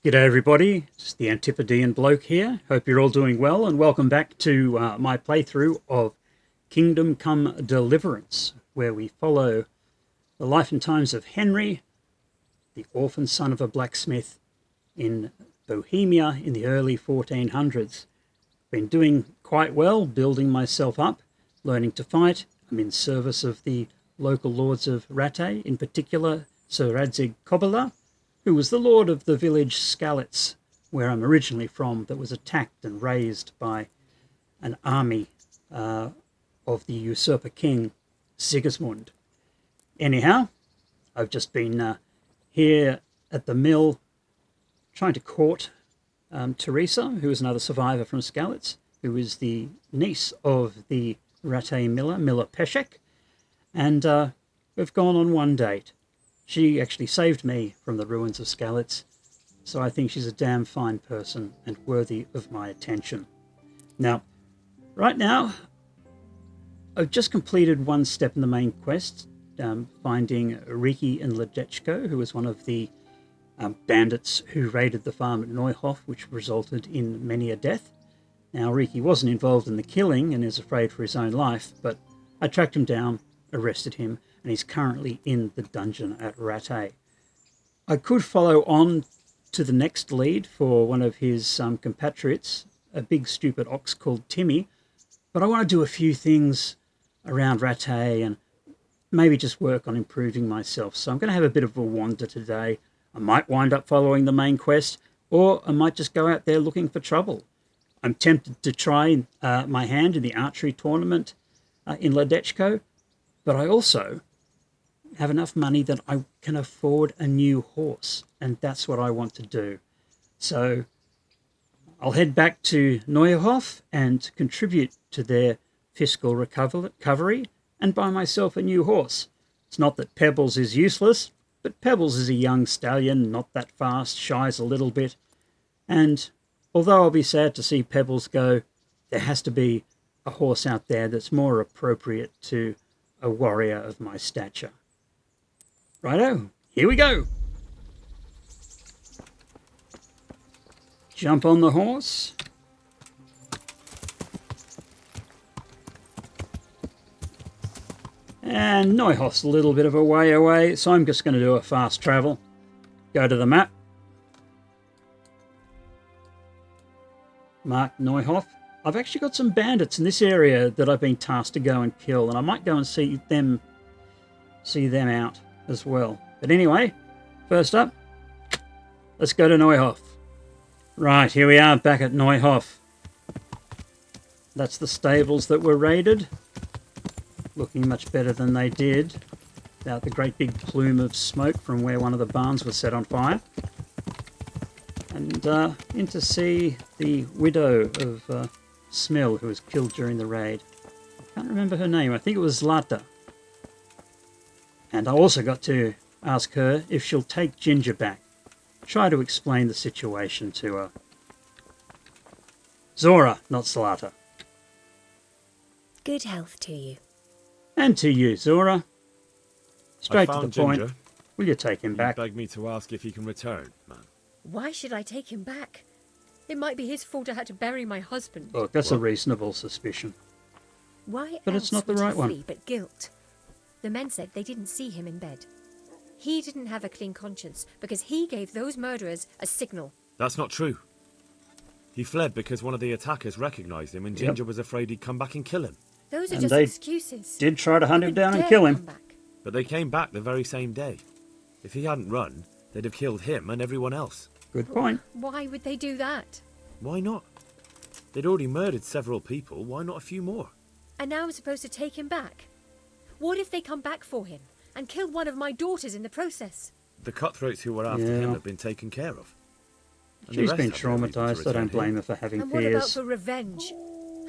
G'day everybody, it's the Antipodean bloke here. Hope you're all doing well and welcome back to my playthrough of Kingdom Come Deliverance, where we follow the life and times of Henry, the orphan son of a blacksmith in Bohemia in the early 1400s. Been doing quite well, building myself up, learning to fight. I'm in service of the local lords of Rattay, in particular Sir Radzig Kobyla, who was the lord of the village Skalitz, where I'm originally from, that was attacked and razed by an army of the usurper king Sigismund. Anyhow, I've just been here at the mill trying to court Teresa, who is another survivor from Skalitz, who is the niece of the Rattay Miller Peshek, and we've gone on one date. She actually saved me from the ruins of Skalitz, so I think she's a damn fine person and worthy of my attention. Now, right now, I've just completed one step in the main quest, finding Riki and Ledechko, who was one of the bandits who raided the farm at Neuhof, which resulted in many a death. Now, Riki wasn't involved in the killing and is afraid for his own life, but I tracked him down, arrested him, and he's currently in the dungeon at Rattay. I could follow on to the next lead for one of his compatriots, a big stupid ox called Timmy, but I want to do a few things around Rattay and maybe just work on improving myself. So I'm going to have a bit of a wander today. I might wind up following the main quest, or I might just go out there looking for trouble. I'm tempted to try my hand in the archery tournament in Ledechko, but I also have enough money that I can afford a new horse, and that's what I want to do. So I'll head back to Neuhof and contribute to their fiscal recovery and buy myself a new horse. It's not that Pebbles is useless, but Pebbles is a young stallion, not that fast, shies a little bit, and although I'll be sad to see Pebbles go, there has to be a horse out there that's more appropriate to a warrior of my stature. Righto, here we go. Jump on the horse. And Neuhof's a little bit of a way away, so I'm just going to do a fast travel. Go to the map. Mark Neuhof. I've actually got some bandits in this area that I've been tasked to go and kill, and I might go and see them out as well. But anyway, first up, let's go to Neuhof. Right, here we are back at Neuhof. That's the stables that were raided. Looking much better than they did without the great big plume of smoke from where one of the barns was set on fire. And in to see the widow of Smil, who was killed during the raid. I can't remember her name. I think it was Zlata. And I also got to ask her if she'll take Ginger back. Try to explain the situation to her. Zora, not Zlata. Good health to you. And to you, Zora. Straight to the point. Ginger. Will you take him back? You begged me to ask if he can return, man. Why should I take him back? It might be his fault I had to bury my husband. Look, that's a reasonable suspicion. Why But else it's not the would he right one. flee but guilt? The men said they didn't see him in bed. He didn't have a clean conscience because he gave those murderers a signal. That's not true. He fled because one of the attackers recognised him and Ginger was afraid he'd come back and kill him. Those are And just they excuses. Did try to hunt him Who down and dare kill him. come back? But they came back the very same day. If he hadn't run, they'd have killed him and everyone else. Good point. Why would they do that? Why not? They'd already murdered several people. Why not a few more? And now I'm supposed to take him back? What if they come back for him and kill one of my daughters in the process? The cutthroats who were after him have been taken care of. And the She's rest been have no reason to traumatised. I return don't blame here. her for having And what about fears. for revenge?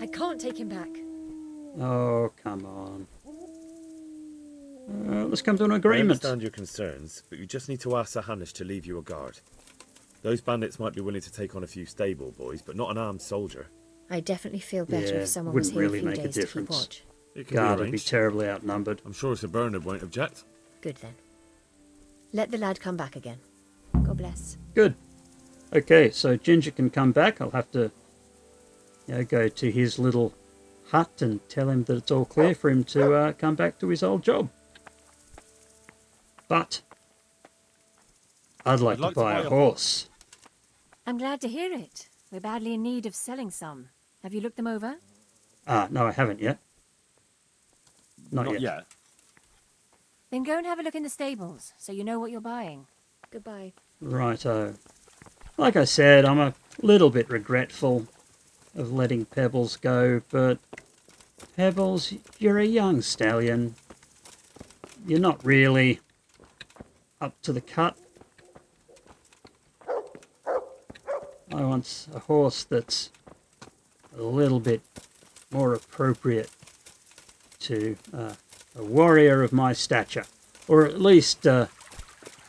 I can't take him back. Oh, come on. Let's come to an I agreement. understand your concerns, but you just need to ask Sir Hanish to leave you a guard. Those bandits might be willing to take on a few stable boys, but not an armed soldier. I definitely feel better Yeah, if someone was wouldn't here really a few make a days to keep difference. watch. It can God be would be arranged. terribly outnumbered. I'm sure Sir Bernard won't object. Good then. Let the lad come back again. God bless. Good. Okay, so Ginger can come back. I'll have to go to his little hut and tell him that it's all clear for him to come back to his old job. But I'd like to buy a horse. I'm glad to hear it. We're badly in need of selling some. Have you looked them over? No, I haven't yet. Not yet. Then go and have a look in the stables, so you know what you're buying. Goodbye. Righto. Like I said, I'm a little bit regretful of letting Pebbles go, but Pebbles, you're a young stallion. You're not really up to the cut. I want a horse that's a little bit more appropriate to a warrior of my stature, or at least the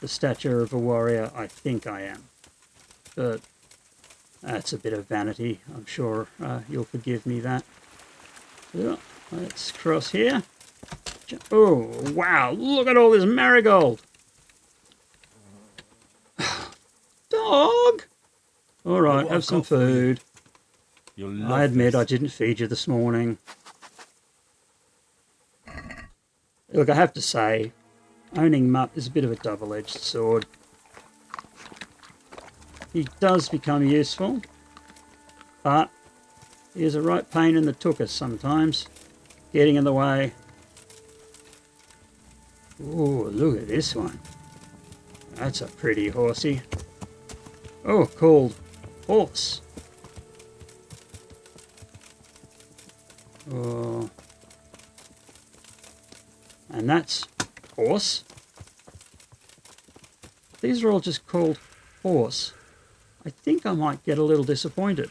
stature of a warrior I think I am. But that's a bit of vanity. I'm sure you'll forgive me that. So, let's cross here. Oh, wow, look at all this marigold. Dog! All right, have some food. I admit I didn't feed you this morning. Look, I have to say, owning Mutt is a bit of a double-edged sword. He does become useful, but he is a right pain in the tuchus sometimes, getting in the way. Ooh, look at this one. That's a pretty horsey. Oh, called horse. Oh. And that's horse. These are all just called horse. I think I might get a little disappointed.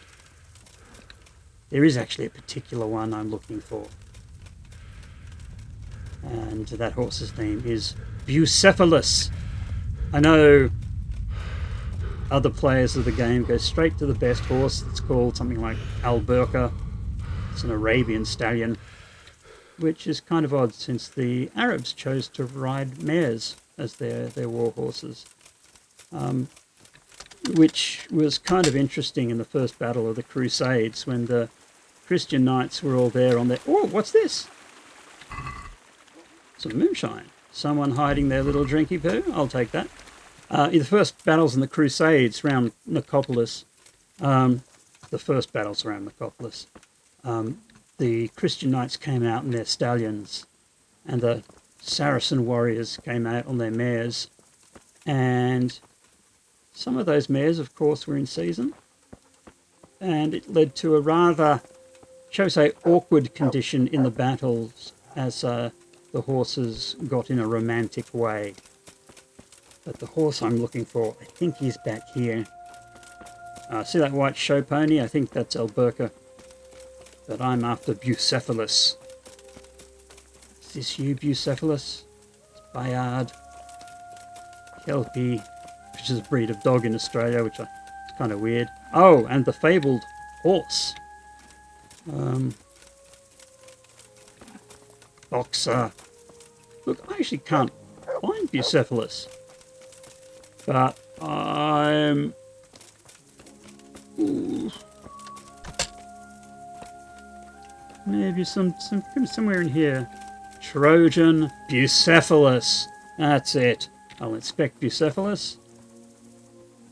There is actually a particular one I'm looking for. And that horse's name is Bucephalus. I know other players of the game go straight to the best horse. It's called something like Alberca. It's an Arabian stallion, which is kind of odd since the Arabs chose to ride mares as their war horses, which was kind of interesting in the first battle of the Crusades when the Christian knights were all there on their... Oh, what's this? Some moonshine. Someone hiding their little drinky poo. I'll take that. In the first battles in the Crusades around Nicopolis, the Christian knights came out on their stallions, and the Saracen warriors came out on their mares. And some of those mares, of course, were in season, and it led to a rather, shall we say, awkward condition in the battles as the horses got in a romantic way. But the horse I'm looking for, I think he's back here. See that white show pony? I think that's Alberca. But I'm after Bucephalus. Is this you, Bucephalus? It's Bayard. Kelpie, which is a breed of dog in Australia, which is kind of weird. Oh, and the fabled horse. Boxer. Look, I actually can't find Bucephalus. But I'm... Ooh. Maybe somewhere in here. Trojan Bucephalus. That's it. I'll inspect Bucephalus.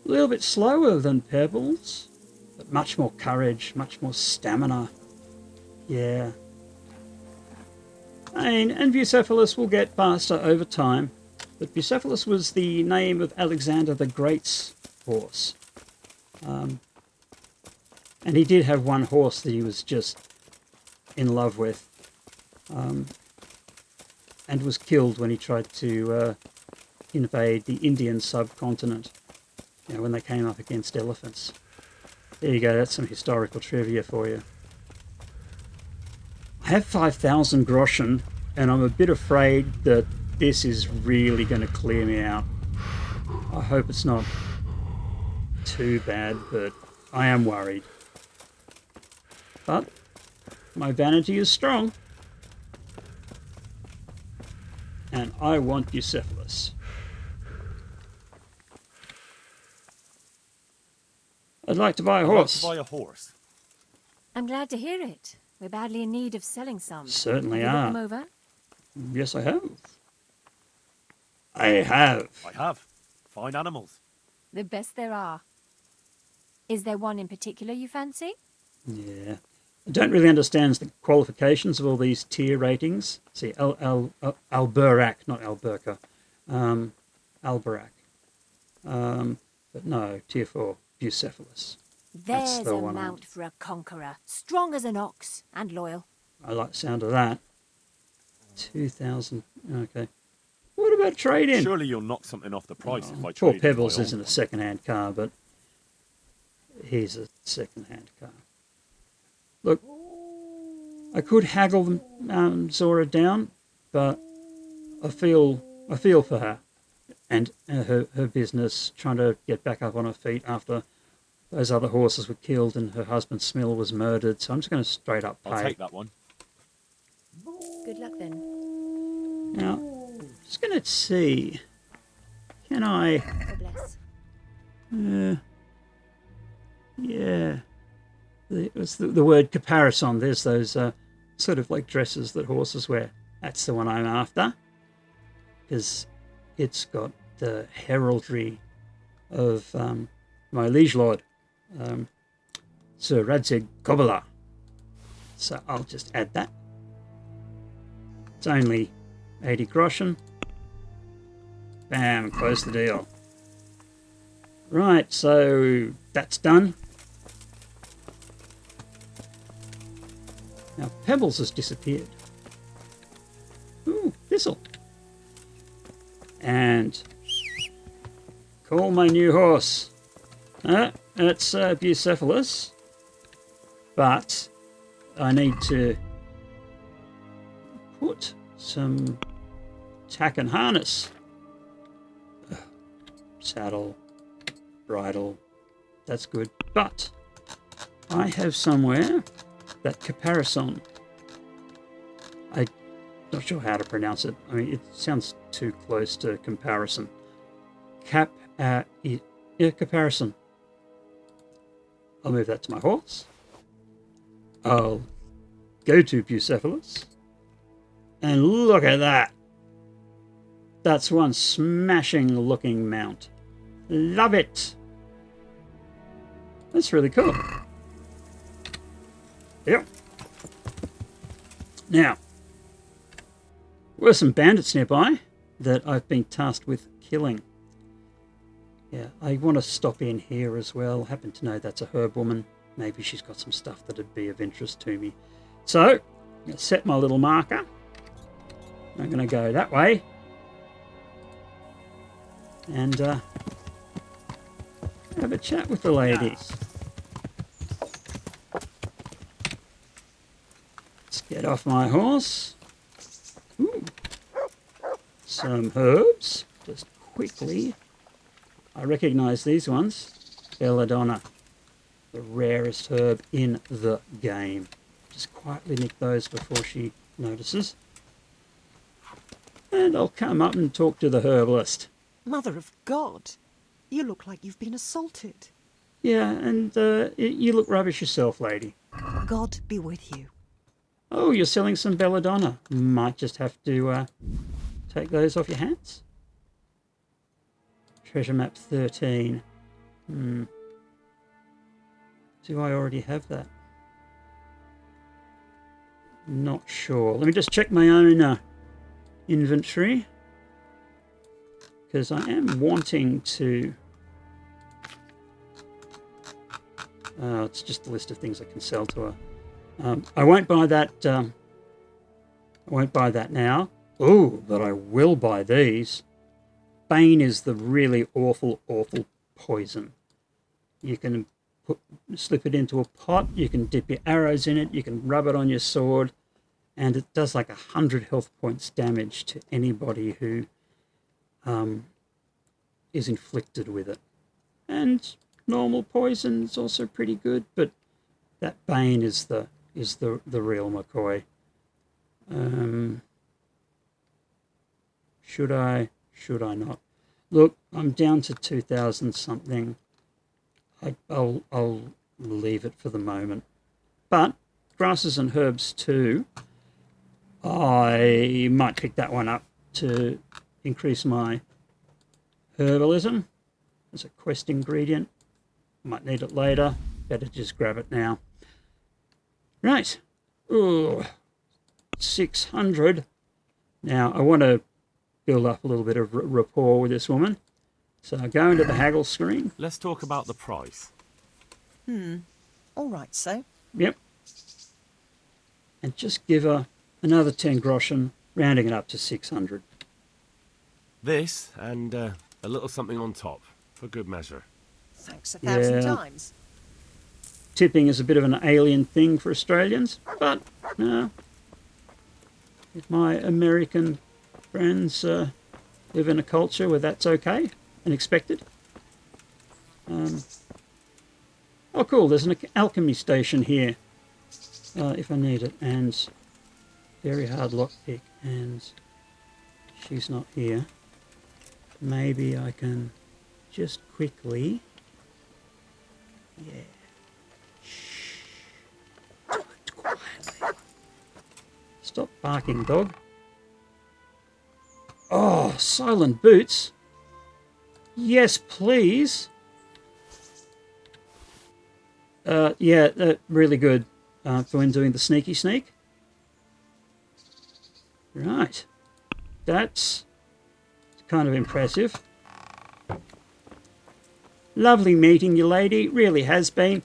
A little bit slower than Pebbles, but much more courage, much more stamina. Yeah. And Bucephalus will get faster over time. But Bucephalus was the name of Alexander the Great's horse. And he did have one horse that he was just in love with. And was killed when he tried to invade the Indian subcontinent. You know, when they came up against elephants. There you go, that's some historical trivia for you. I have 5,000 groschen, and I'm a bit afraid that this is really going to clear me out. I hope it's not too bad, but I am worried. But my vanity is strong. And I want Bucephalus. I'd like to buy a I'd like horse. to buy a horse. I'm glad to hear it. We're badly in need of selling some. Certainly Have you are. looked them over? Yes, I have. I have. I have. Fine animals. The best there are. Is there one in particular you fancy? Yeah. I don't really understand the qualifications of all these tier ratings. See, Alburac, not Alberca. Alburac. But no, tier 4, Bucephalus. That's There's the a one mount for a conqueror, strong as an ox and loyal. I like the sound of that. 2,000. Okay. What about trade-in? Surely you'll knock something off the price if I trade. Poor in my Pebbles old isn't a one. second-hand car, but he's a second-hand car. Look, I could haggle Zora down, but I feel for her and her business, trying to get back up on her feet after those other horses were killed and her husband Smill was murdered. So I'm just going to straight up pay. I'll take that one. Good luck then. Now, just going to see, can I? God bless. Yeah. It's the word caparison. There's those sort of like dresses that horses wear. That's the one I'm after. Because it's got the heraldry of my liege lord, Sir Radzig Kobyla. So I'll just add that. It's only 80 groschen. Bam, close the deal. Right, so that's done. Now Pebbles has disappeared. Ooh, thistle. And call my new horse. It's Bucephalus. But I need to put some tack and harness. Saddle, bridle, that's good. But I have somewhere that caparison. I'm not sure how to pronounce it. I mean, it sounds too close to comparison. Caparison. I'll move that to my horse. I'll go to Bucephalus. And look at that. That's one smashing looking mount. Love it. That's really cool. Yep. Now, there were some bandits nearby that I've been tasked with killing. Yeah, I want to stop in here as well. Happen to know that's a herb woman. Maybe she's got some stuff that'd be of interest to me. So, I'm going to set my little marker. I'm going to go that way. And have a chat with the lady. Let's get off my horse. Ooh. Some herbs. Just quickly. I recognise these ones. Belladonna. The rarest herb in the game. Just quietly nick those before she notices. And I'll come up and talk to the herbalist. Mother of God, you look like you've been assaulted. Yeah, and you look rubbish yourself, lady. God be with you. Oh, you're selling some belladonna. Might just have to take those off your hands. Treasure map 13. Do I already have that? Not sure. Let me just check my own inventory. Because I am wanting to... it's just a list of things I can sell to her. I won't buy that. I won't buy that now. Oh, but I will buy these. Bane is the really awful, awful poison. You can slip it into a pot. You can dip your arrows in it. You can rub it on your sword, and it does like 100 health points damage to anybody who is inflicted with it. And normal poison's also pretty good, but that Bane is the real McCoy. Should I not? Look, I'm down to 2,000 something. I'll leave it for the moment. But grasses and herbs too. I might pick that one up to increase my herbalism as a quest ingredient. Might need it later. Better just grab it now. Right. Ooh, 600. Now, I want to build up a little bit of rapport with this woman. So I go into the haggle screen. Let's talk about the price. All right, so. Yep. And just give her another 10 groschen, rounding it up to 600. This and a little something on top, for good measure. Thanks 1,000 Yeah. times. Tipping is a bit of an alien thing for Australians, but no. If my American friends live in a culture where that's okay and expected. Oh, cool, there's an alchemy station here if I need it, and very hard lockpick, and she's not here. Maybe I can just quickly... Yeah. Shh. Do it quietly. Stop barking, dog. Oh, silent boots. Yes, please. Yeah, really good for when doing the sneaky sneak. Right. That's kind of impressive. Lovely meeting you, lady. Really has been.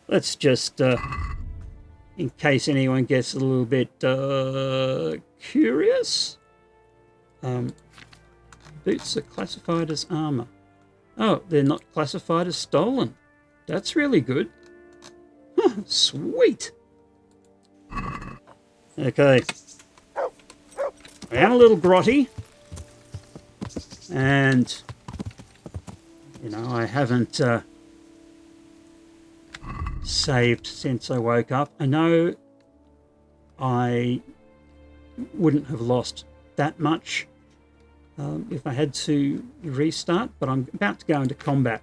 Let's just, in case anyone gets a little bit curious. Boots are classified as armor. Oh, they're not classified as stolen. That's really good. Huh, sweet. Okay. I am a little grotty. And, you know, I haven't saved since I woke up. I know I wouldn't have lost that much if I had to restart, but I'm about to go into combat.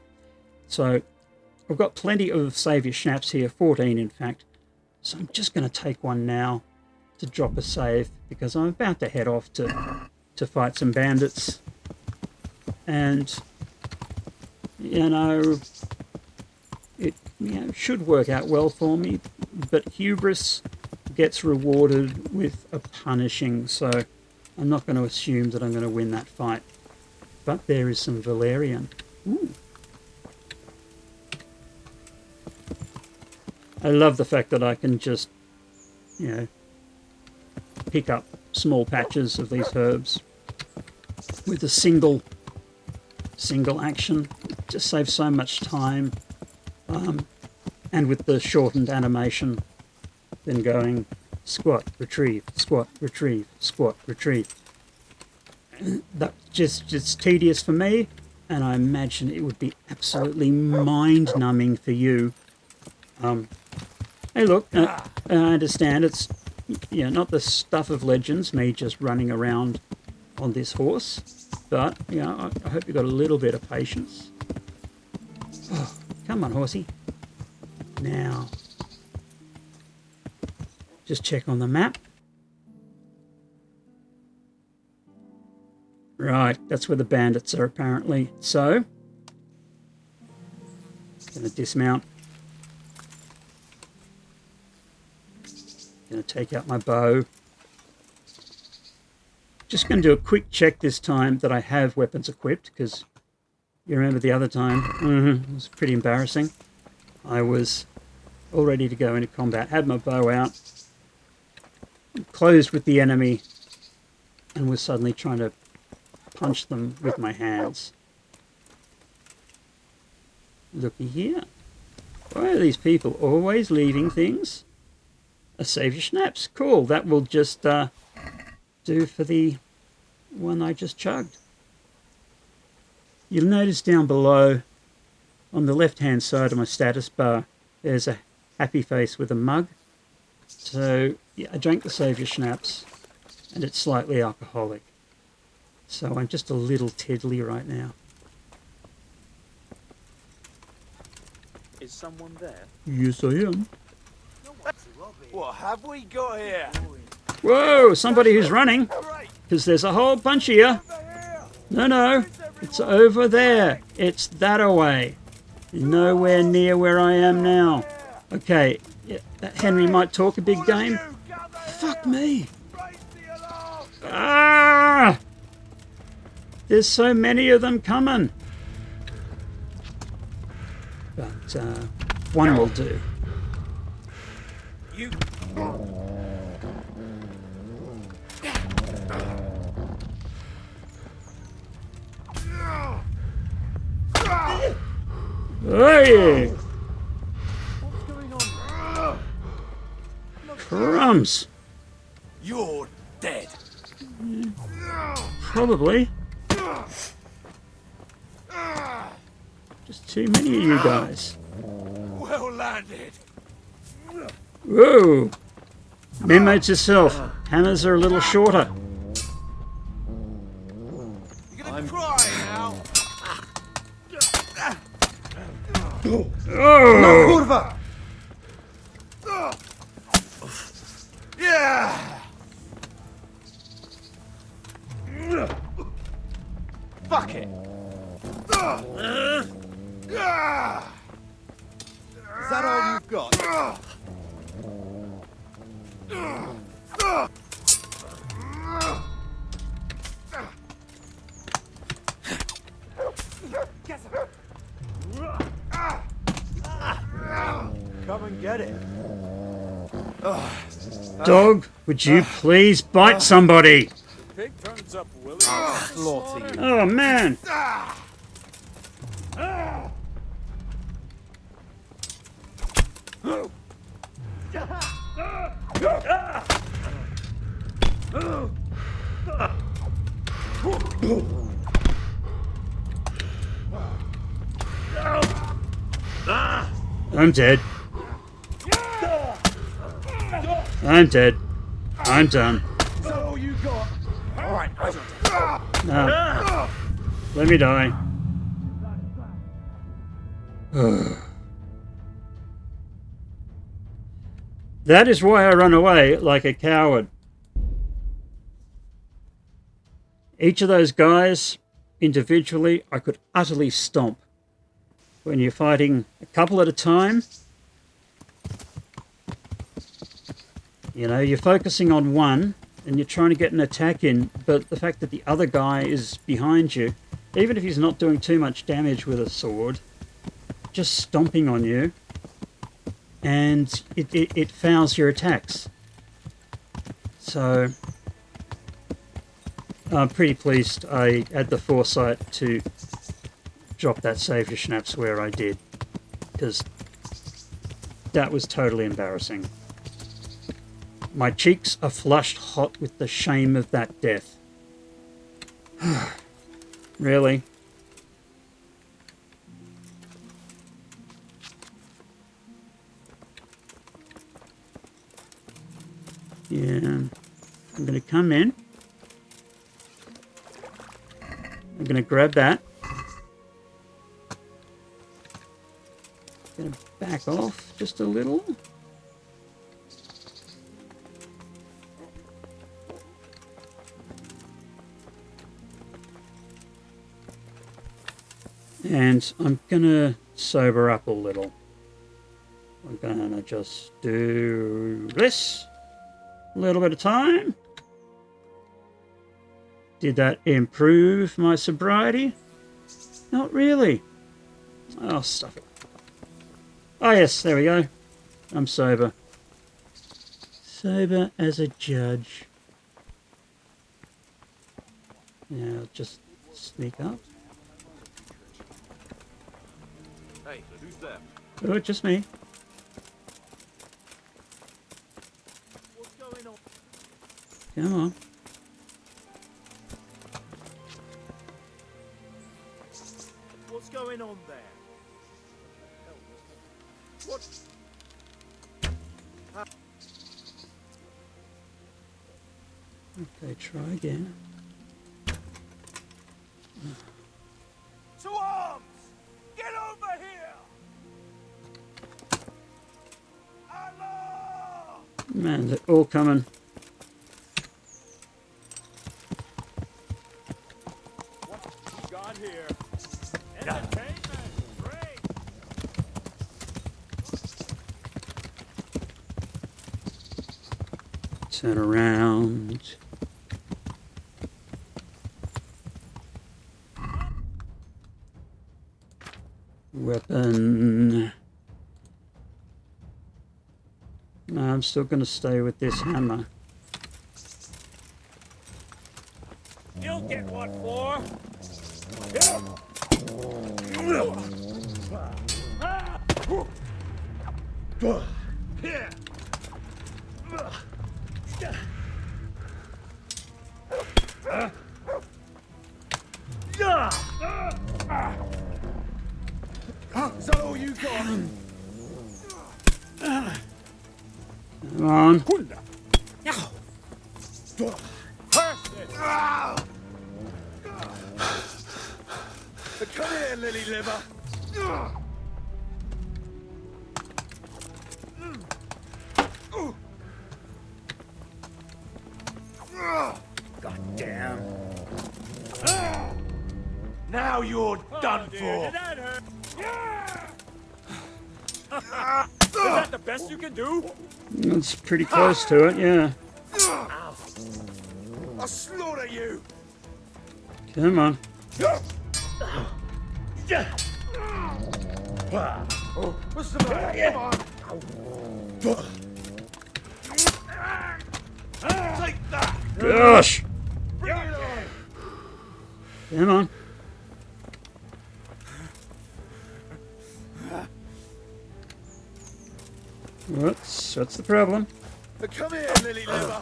So I've got plenty of saviour schnapps here, 14 in fact. So I'm just going to take one now to drop a save because I'm about to head off to fight some bandits. And, you know, it should work out well for me, but hubris gets rewarded with a punishing, so I'm not going to assume that I'm going to win that fight. But there is some Valerian. Ooh. I love the fact that I can just, you know, pick up small patches of these herbs with a single action. It just saves so much time. And with the shortened animation, then going squat, retrieve, squat, retrieve, squat, retrieve. That's just tedious for me, and I imagine it would be absolutely mind-numbing for you. Hey, look, I understand it's not the stuff of legends, me just running around on this horse, but I hope you've got a little bit of patience. Oh, come on, horsey. Now, just check on the map. Right, that's where the bandits are apparently. So, gonna dismount. Gonna take out my bow. Just gonna do a quick check this time that I have weapons equipped, because you remember the other time, it was pretty embarrassing. I was all ready to go into combat, had my bow out, closed with the enemy, and was suddenly trying to punch them with my hands. Looky here. Why are these people always leaving things? A saviour schnapps. Cool, that will just do for the one I just chugged. You'll notice down below, on the left-hand side of my status bar, there's a happy face with a mug. So, yeah, I drank the saviour schnapps, and it's slightly alcoholic. So I'm just a little tiddly right now. Is someone there? Yes, I am. What have we got here? Whoa, somebody who's running. Because there's a whole bunch of you. No, it's over there. It's that away. Nowhere near where I am now. Okay, yeah, Henry might talk a big game. Fuck me. Ah! There's so many of them coming. But one will do. You. Hey! What's going on? Crumbs. You're dead. Probably. Just too many of you guys. Well landed. Whoa! Note yourself. Hammers are a little shorter. You're gonna cry now. Oh! Yeah. Fuck it. Is that all you've got? Come and get it. Dog, would you please bite somebody? Pig turns up, will he? Slaughter you. Oh, man. I'm dead. I'm dead. I'm done. Is that all you got? All right, No. Let me die. That is why I run away like a coward. Each of those guys, individually, I could utterly stomp. When you're fighting a couple at a time, you know, you're focusing on one and you're trying to get an attack in, but the fact that the other guy is behind you, even if he's not doing too much damage with a sword, just stomping on you, and it fouls your attacks. So I'm pretty pleased I had the foresight to drop that save your schnapps where I did, because that was totally embarrassing. My cheeks are flushed hot with the shame of that death. Really? Yeah, I'm going to come in. I'm going to grab that. Going to back off just a little. And I'm going to sober up a little. We're going to just do this. A little bit of time. Did that improve my sobriety? Not really. Oh, stuff it. Oh, yes, there we go. I'm sober. Sober as a judge. Now, just sneak up. Hey, who's there? Oh, just me. What's going on? Come on. What's going on there? What? Okay, try again. To arms! Get over here! Man, they're all coming. What you got here? Entertainment! Great! Turn around. Weapon. No, I'm still going to stay with this hammer. You'll get what for? Is that all you got? Come on. Come here, lily liver. God damn. Now you're done for. Did that hurt? Is that the best you can do? That's pretty close to it, yeah. I'll slaughter you. Come on. What's the matter? Come on. Take that. Gosh! Bring it on. Come on. What's the problem? Come here, lily liver.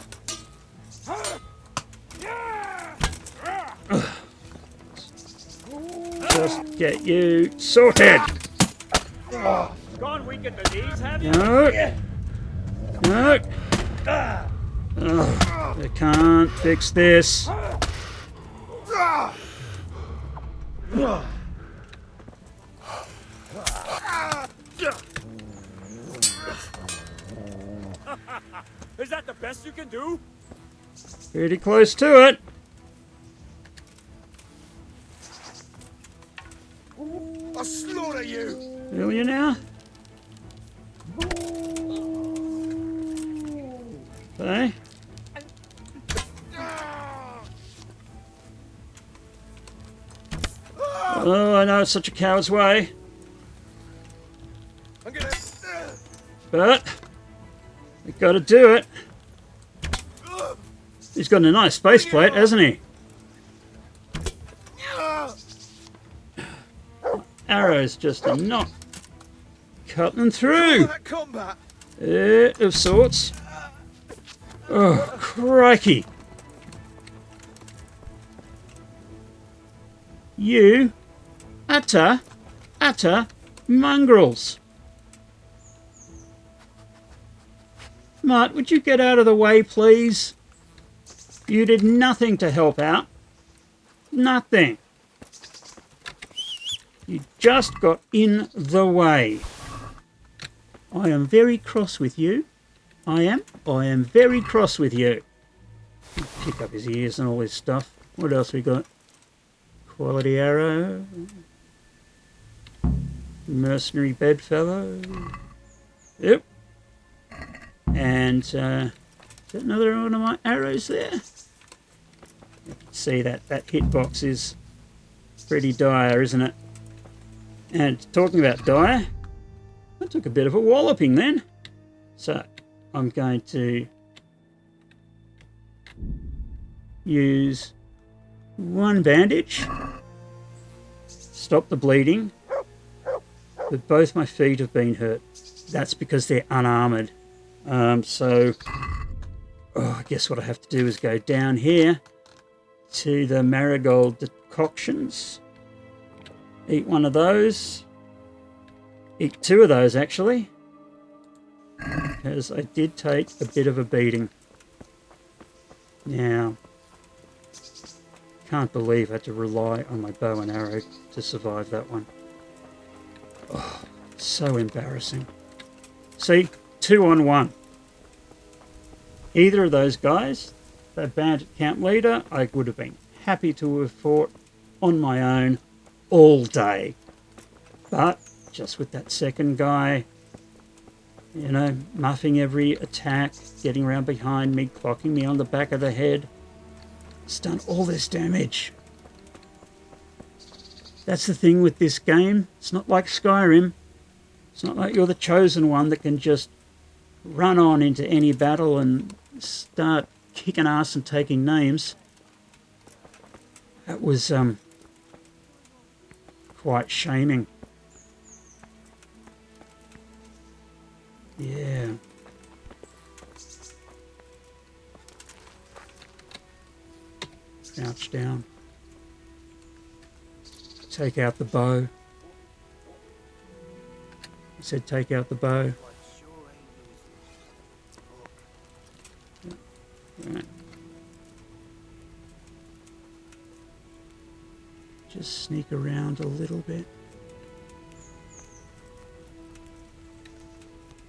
Just get you sorted. Gone weak at the knees, have you? No. No. Oh, I can't fix this. Is that the best you can do? Pretty close to it. I'll slaughter you. Will you now? Okay. Oh, I know it's such a coward's way, I'm gonna. but we've got to do it. He's got a nice faceplate, hasn't he? Arrows just are not cutting through. That combat. Of sorts. Oh, crikey. You utter mongrels. Mart, would you get out of the way, please? You did nothing to help out. Nothing. You just got in the way. I am very cross with you. I am very cross with you. Pick up his ears and all this stuff. What else we got? Quality arrow. Mercenary bedfellow. Yep. And is that another one of my arrows there? You can see that hitbox is pretty dire, isn't it? And talking about dire, I took a bit of a walloping then. So I'm going to use one bandage, stop the bleeding, but both my feet have been hurt. That's because they're unarmored. So I guess what I have to do is go down here to the marigold decoctions, eat one of those, eat two of those actually, because I did take a bit of a beating. Now, can't believe I had to rely on my bow and arrow to survive that one. Oh, so embarrassing. See, 2 on 1. Either of those guys, the bandit camp leader, I would have been happy to have fought on my own all day. But just with that second guy, you know, muffing every attack, getting around behind me, clocking me on the back of the head, it's done all this damage. That's the thing with this game. It's not like Skyrim. It's not like you're the chosen one that can just run on into any battle and start kicking ass and taking names. That was quite shaming. Yeah. Crouch down. Take out the bow. I said take out the bow. Right. Just sneak around a little bit.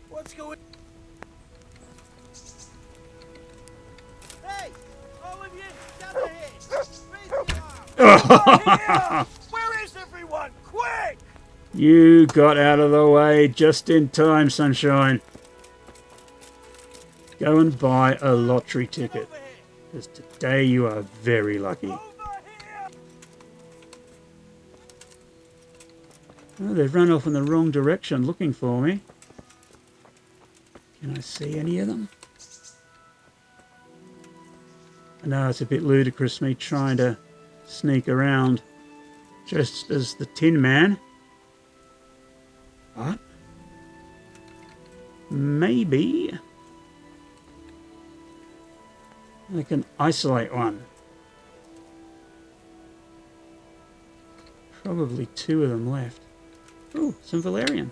What's going? Hey, all of you, gather here. Raise your arms. Here! Where is everyone? Quick! You got out of the way just in time, sunshine. Go and buy a lottery ticket, Over here. because today you are very lucky. Over here. Oh, they've run off in the wrong direction looking for me. Can I see any of them? I know it's a bit ludicrous me trying to sneak around just as the Tin Man. But maybe I can isolate one. Probably two of them left. Oh, some Valerian.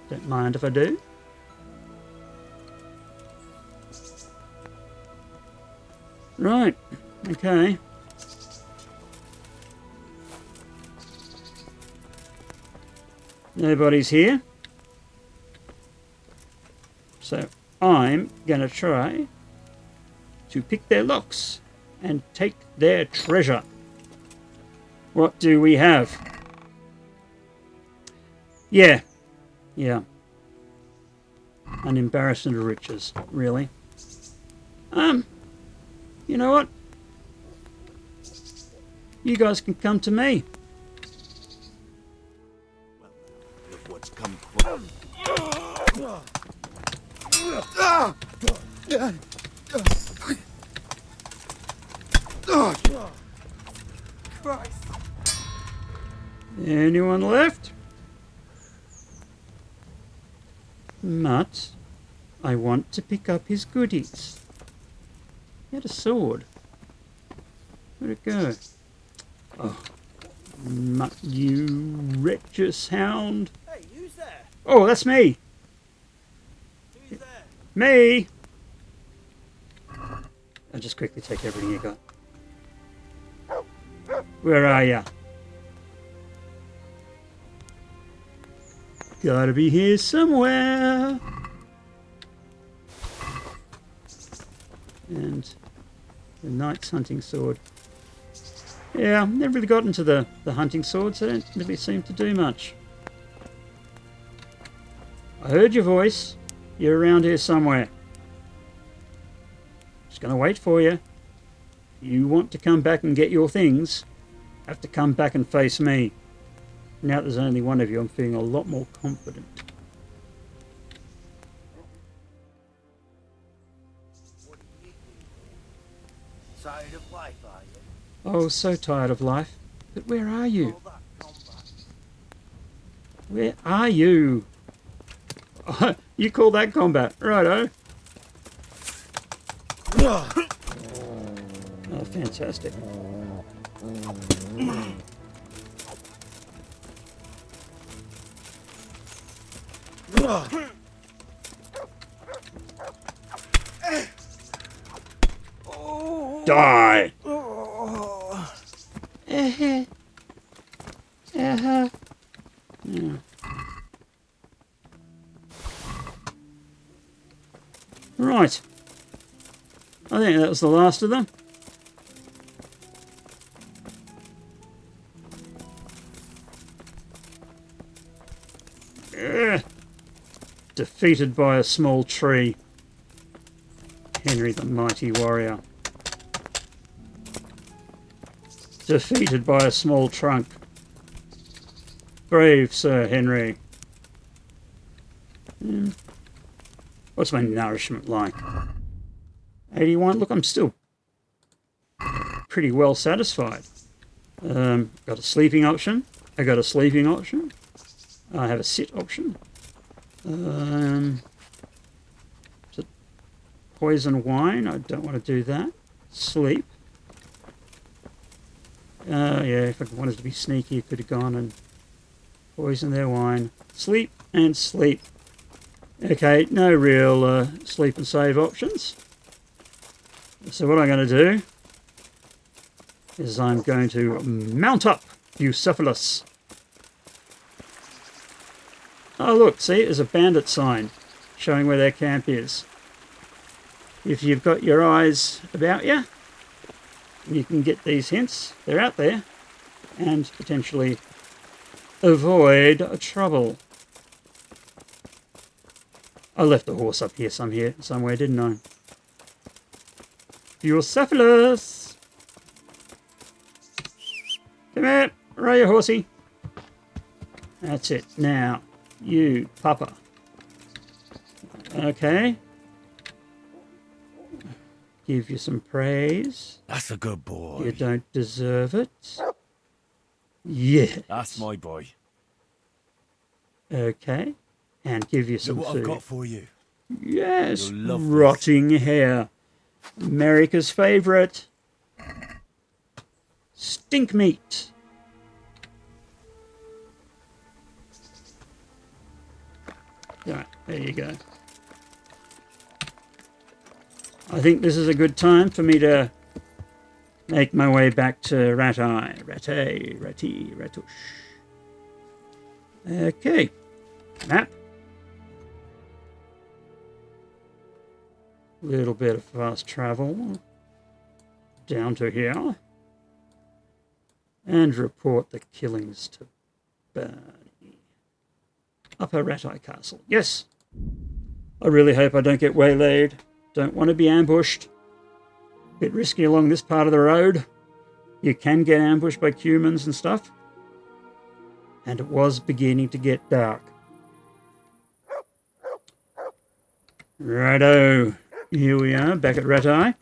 Don't mind if I do. Right, okay. Nobody's here. So I'm going to try to pick their locks and take their treasure. What do we have? Yeah. An embarrassment of riches, really. You know what? You guys can come to me. Look what's come from. Christ. Anyone left? But I want to pick up his goodies. He had a sword. Where'd it go? Oh, Mutt, you wretched hound. Hey, who's there? Oh, that's me. Who's there? Me. I'll just quickly take everything you got. Where are ya? Gotta be here somewhere. And the knight's hunting sword. Yeah, never really got into the hunting swords. They don't really seem to do much. I heard your voice. You're around here somewhere. Just gonna wait for you. You want to come back and get your things, have to come back and face me. Now that there's only one of you, I'm feeling a lot more confident. Tired of life, are you? Oh, so tired of life. But where are you? All that combat. Where are you? You call that combat, righto. Oh, fantastic. Die! Yeah. Right. I think that was the last of them. Defeated by a small tree. Henry the mighty warrior. Defeated by a small trunk. Brave Sir Henry. What's my nourishment like? 81. Look, I'm still pretty well satisfied. Got a sleeping option. I got a sleeping option. I have a sit option. Is it poison wine? I don't want to do that. Sleep. Yeah, if I wanted to be sneaky, I could have gone and poisoned their wine. Sleep and sleep. Okay, no real sleep and save options. So what I'm going to do is I'm going to mount up Bucephalus. Oh look, see, there's a bandit sign showing where their camp is. If you've got your eyes about you, you can get these hints. They're out there, and potentially avoid trouble. I left the horse up here somewhere, didn't I? Bucephalus! Come here, where are you, horsey? That's it. Now, you, Papa. Okay. Give you some praise. That's a good boy. You don't deserve it. Yes. That's my boy. Okay. And give you some Look what food. I've got for you. Yes. You'll love Rotting hair. America's favourite. Stink meat. Right, there you go. I think this is a good time for me to make my way back to Ratty. Ratush. Okay. Map. Little bit of fast travel. Down to here. And report the killings to Bernie. Upper Ratty Castle. Yes. I really hope I don't get waylaid. Don't want to be ambushed. Bit risky along this part of the road. You can get ambushed by cumans and stuff. And it was beginning to get dark. Righto. Here we are, back at Ratty.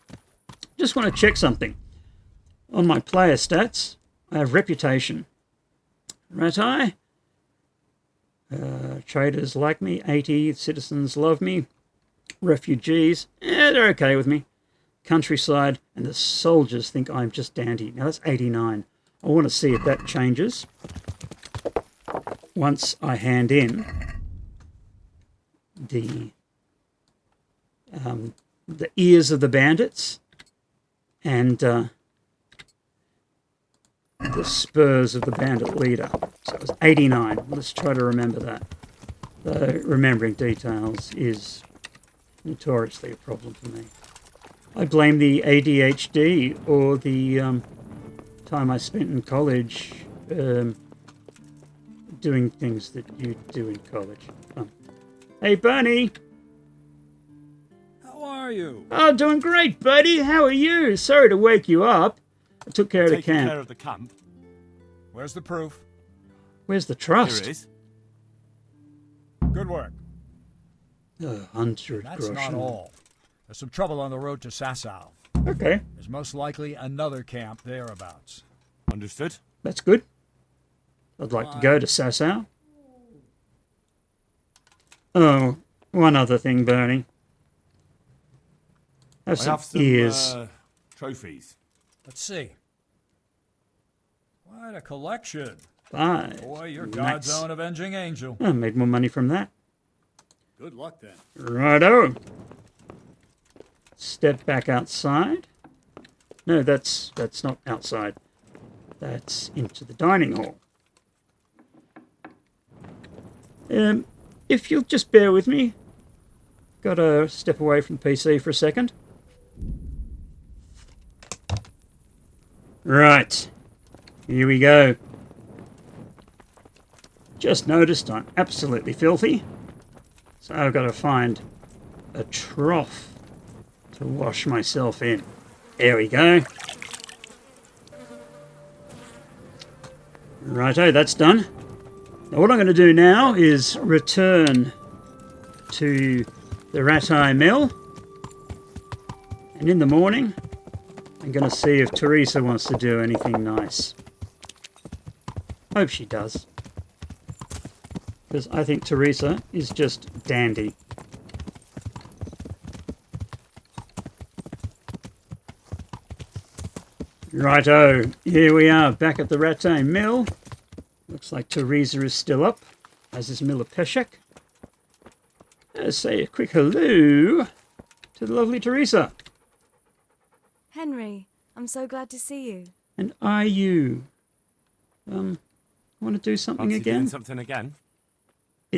Just want to check something. On my player stats, I have reputation. Ratty. Traders like me. 80 citizens love me. Refugees, they're okay with me. Countryside, and the soldiers think I'm just dandy. Now that's 89. I want to see if that changes once I hand in the ears of the bandits and the spurs of the bandit leader. So it was 89. Let's try to remember that. Though remembering details is notoriously a problem for me. I blame the ADHD or the time I spent in college doing things that you do in college. Hey, Bernie! How are you? Oh, doing great, buddy. How are you? Sorry to wake you up. I took care of the Taking camp. care of the camp. Where's the proof? Where's the Here trust? it is. Good work. 100 That's not groschen. all. There's some trouble on the road to Sasau. Okay, There's most likely another camp thereabouts. Understood. that's good. I'd like to go to Sasau. Oh, one other thing, Bernie. Have I some have some ears. trophies. Let's see. Quite a collection. 5. Boy, you're Nice. God's own avenging angel. I made more money from that. Good luck then. Righto. Step back outside. No, that's not outside. That's into the dining hall. If you'll just bear with me, gotta step away from the PC for a second. Right. Here we go. Just noticed I'm absolutely filthy. So I've got to find a trough to wash myself in. There we go. Righto, that's done. Now what I'm going to do now is return to the Rattay Mill. And in the morning, I'm going to see if Teresa wants to do anything nice. Hope she does. Because I think Teresa is just dandy. Righto, here we are back at the Rattay Mill. Looks like Teresa is still up, as is Miller Peshek. Let's say a quick hello to the lovely Teresa. Henry, I'm so glad to see you. And are you? Want to do something Fancy again? doing something again?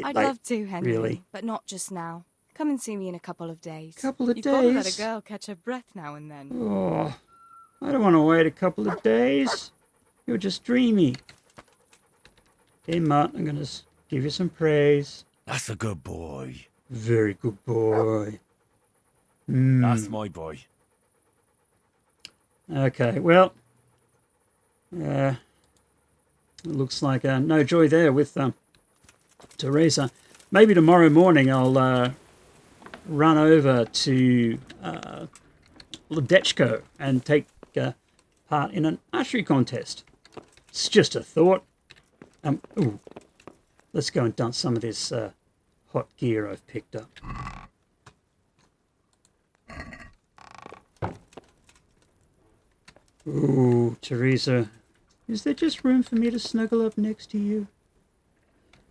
I'd love to, Henry. Really? But not just now. Come and see me in a couple of days. Couple of You've got to let days? a girl catch her breath now and then. Oh, I don't want to wait a couple of days. You're just dreamy. Hey, Mutt, I'm going to give you some praise. That's a good boy. Very good boy. That's my boy. Okay, well, it looks like no joy there with Teresa. Maybe tomorrow morning I'll run over to Ledechko and take part in an archery contest. It's just a thought. Ooh, let's go and dump some of this hot gear I've picked up. Ooh, Teresa, is there just room for me to snuggle up next to you?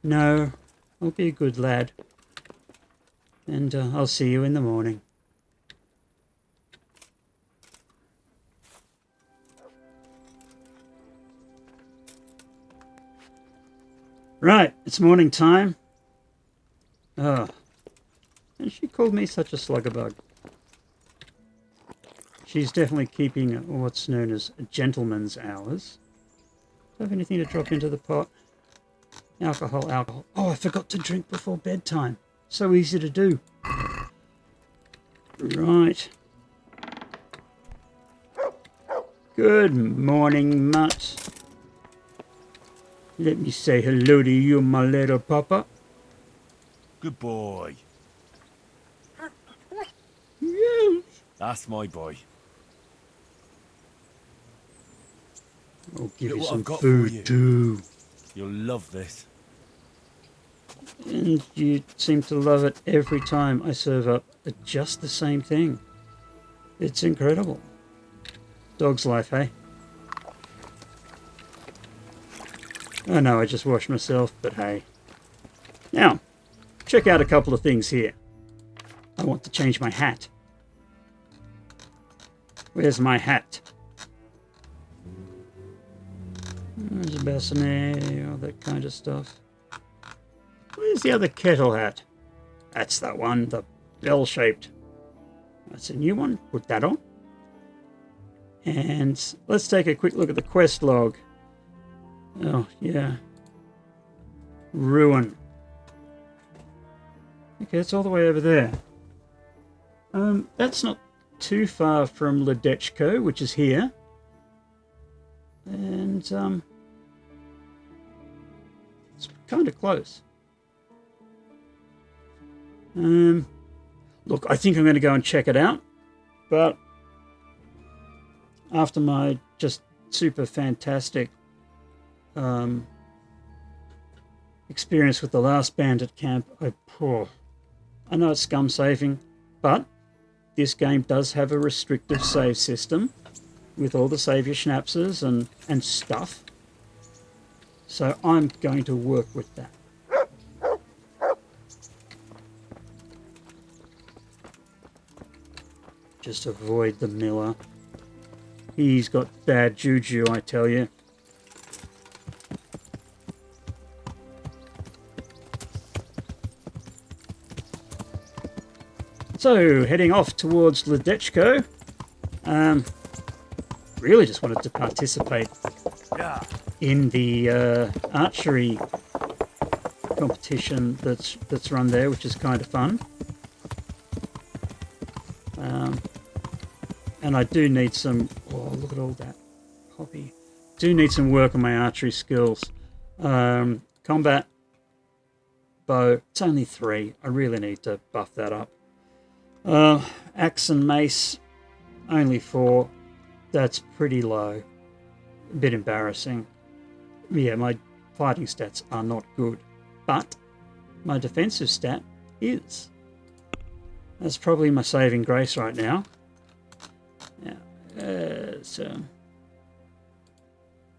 No, I'll be a good lad. And I'll see you in the morning. Right, it's morning time. Oh, and she called me such a sluggerbug. She's definitely keeping what's known as gentleman's hours. Do I have anything to drop into the pot? Alcohol, alcohol. Oh, I forgot to drink before bedtime. So easy to do. Right. Good morning, Mutt. Let me say hello to you, my little papa. Good boy. Yes. That's my boy. I'll give Look you what some I've got for you. food too. You'll love this. And you seem to love it every time I serve up just the same thing. It's incredible. Dog's life, eh? I know I just washed myself, but hey. Now, check out a couple of things here. I want to change my hat. Where's my hat? There's a bassinet, all that kind of stuff. Where's the other kettle hat? That's that one, the bell-shaped. That's a new one. Put that on. And let's take a quick look at the quest log. Oh, yeah. Ruin. Okay, it's all the way over there. That's not too far from Ledechko, which is here. And, it's kind of close. Look, I think I'm going to go and check it out. But after my just super fantastic experience with the last bandit camp, I know it's scum saving, but this game does have a restrictive save system with all the save your schnapses and stuff. So I'm going to work with that. Just avoid the miller. He's got bad juju, I tell you. So, heading off towards Ledechko. really just wanted to participate Yeah. in the archery competition that's run there, which is kind of fun. And I do need some... Oh, look at all that poppy. Do need some work on my archery skills. Combat, bow, it's only 3. I really need to buff that up. Axe and mace, only 4. That's pretty low. A bit embarrassing. Yeah, my fighting stats are not good, but my defensive stat is. That's probably my saving grace right now.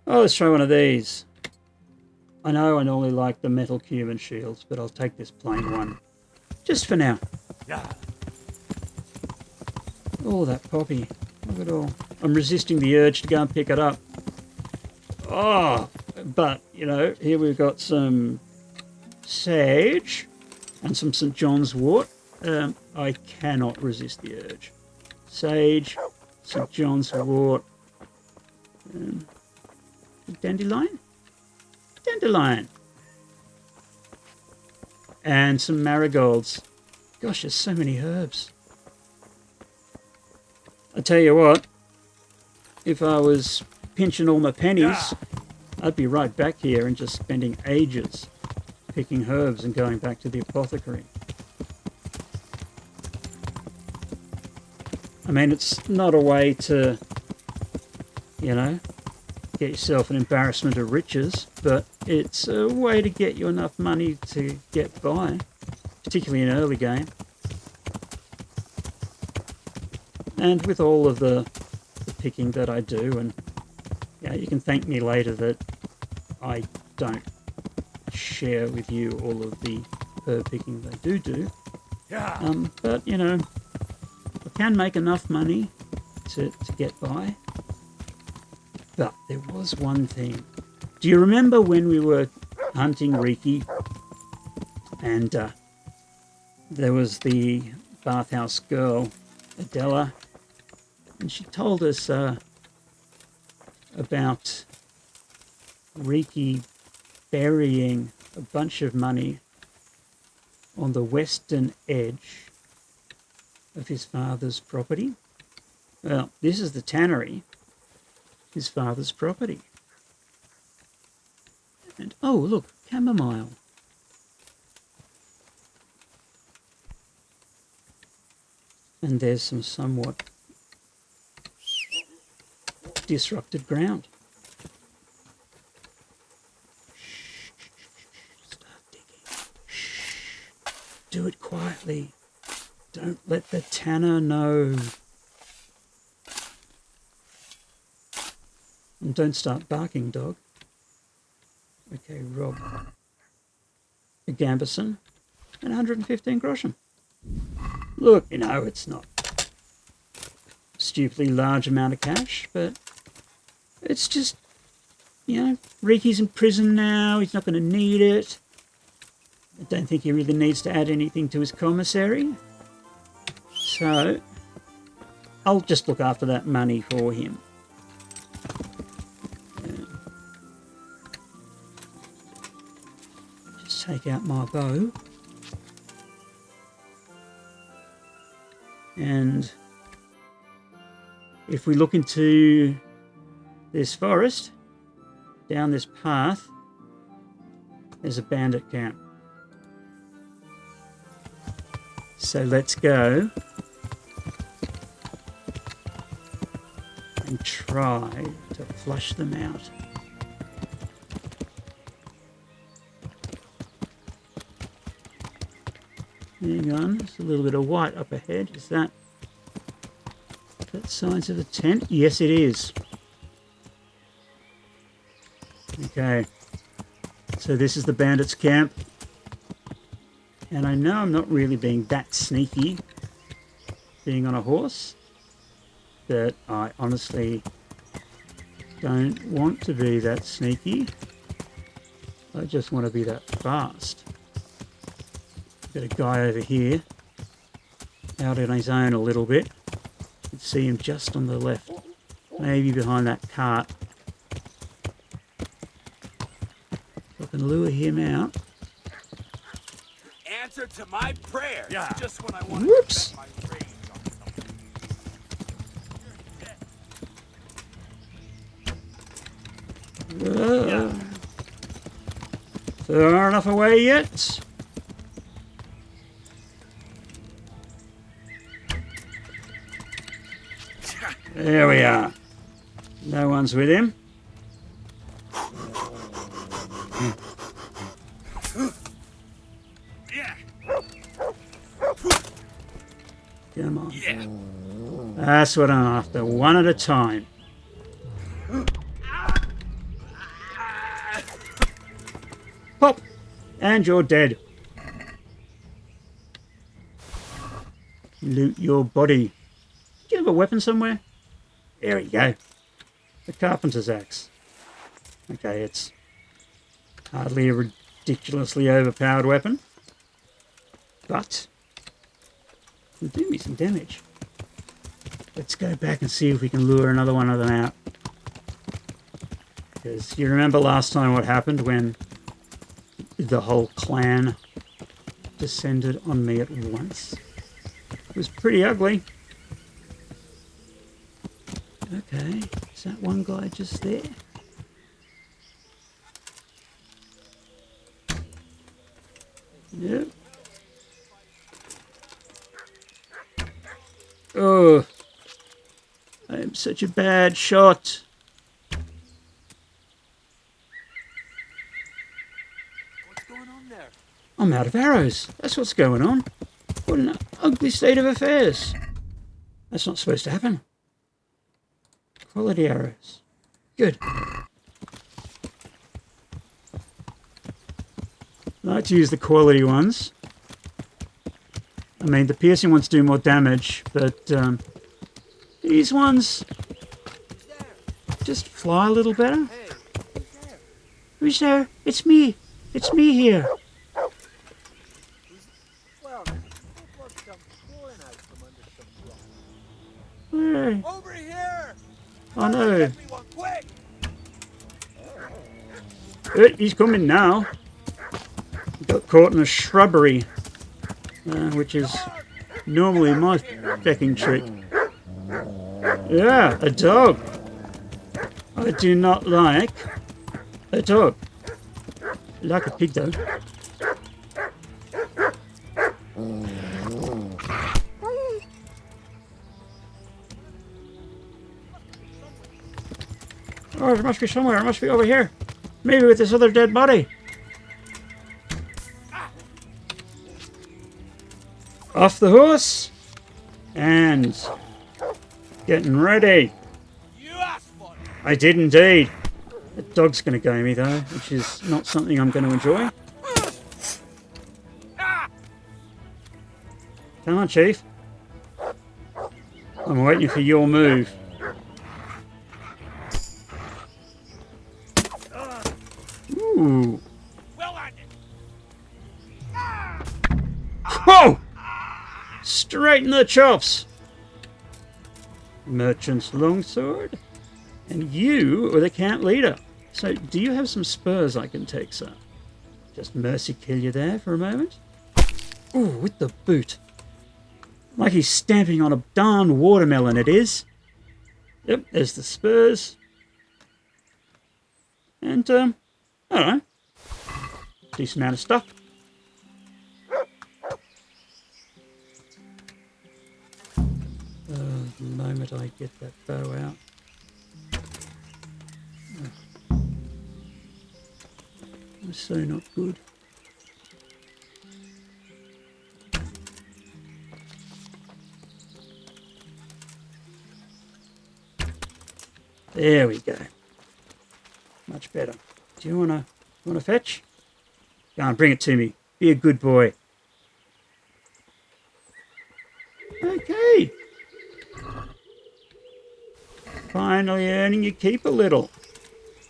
Oh, let's try one of these. I know I normally like the metal cumin shields, but I'll take this plain one. Just for now. Yeah. Oh, that poppy. Look at all. I'm resisting the urge to go and pick it up. Oh, but, you know, here we've got some sage and some St. John's wort. I cannot resist the urge. Sage, St. John's wort, dandelion? Dandelion. And some marigolds. Gosh, there's so many herbs. I tell you what, if I was pinching all my pennies, I'd be right back here and just spending ages picking herbs and going back to the apothecary. I mean, it's not a way to, you know, get yourself an embarrassment of riches, but it's a way to get you enough money to get by, particularly in early game. And with all of the picking that I do, and yeah, you can thank me later that I don't share with you all of the herb picking they do. Yeah. But, you know, I can make enough money to get by. But there was one thing. Do you remember when we were hunting Riki and there was the bathhouse girl, Adela, and she told us about Riki burying a bunch of money on the western edge of his father's property? Well, this is the tannery, his father's property. And, oh, look, chamomile. And there's some somewhat disrupted ground. Shh, start digging. Shh. Do it quietly. Don't let the tanner know. And don't start barking, dog. Okay, Rob. A Gambison and 115 groschen. Look, you know, it's not a stupidly large amount of cash, but it's just, you know, Riki's in prison now. He's not going to need it. I don't think he really needs to add anything to his commissary. So, I'll just look after that money for him. Just take out my bow. And if we look into this forest, down this path, there's a bandit camp. So let's go and try to flush them out. Hang on, there's a little bit of white up ahead. Is that signs of a tent? Yes, it is. Okay, so this is the bandits' camp. And I know I'm not really being that sneaky, being on a horse, but I honestly don't want to be that sneaky. I just want to be that fast. Got a guy over here, out on his own a little bit. You can see him just on the left Maybe behind that cart. I can lure him out. Answer to my prayer. Yeah. Just when I want Whoops. to vent my rage on something. Far enough away yet? There we are. No one's with him. Yeah. Come on. Yeah. That's what I'm after. One at a time. Pop! And you're dead. Loot your body. Do you have a weapon somewhere? There we go. The carpenter's axe. Okay, it's hardly a ridiculously overpowered weapon. But it'll do me some damage. Let's go back and see if we can lure another one of them out. Because you remember last time what happened when the whole clan descended on me at once? It was pretty ugly. Okay, is that one guy just there? Yep. Oh, I am such a bad shot. What's going on there? I'm out of arrows. That's what's going on. What an ugly state of affairs. That's not supposed to happen. Quality arrows. Good. I like to use the quality ones. I mean, the piercing ones do more damage, but these ones just fly a little better. Hey, who's there? Who's there? It's me. It's me here. Well, it looks like some crawling out from under some rock. Where? Over here! Oh no. Get me one, quick! He's coming now. He got caught in a shrubbery, which is normally my fecking trick. Yeah, a dog. I do not like a dog. I like a pig though. Oh, it must be somewhere. It must be over here. Maybe with this other dead body. Off the horse. And getting ready. You asked for it! I did indeed. The dog's going to go me though, which is not something I'm going to enjoy. Come on, Chief. I'm waiting for your move. Ooh. Well ended! Whoa! Straight in the chops. Merchant's longsword. And you are the camp leader. So, do you have some spurs I can take, sir? Just mercy kill you there for a moment. Ooh, with the boot. Like he's stamping on a darn watermelon, it is. Yep, there's the spurs. And, I don't know. Decent amount of stuff. The moment I get that bow out. That's so not good. There we go. Much better. Do you wanna fetch? Go on, bring it to me. Be a good boy. Okay. Finally earning your keep a little.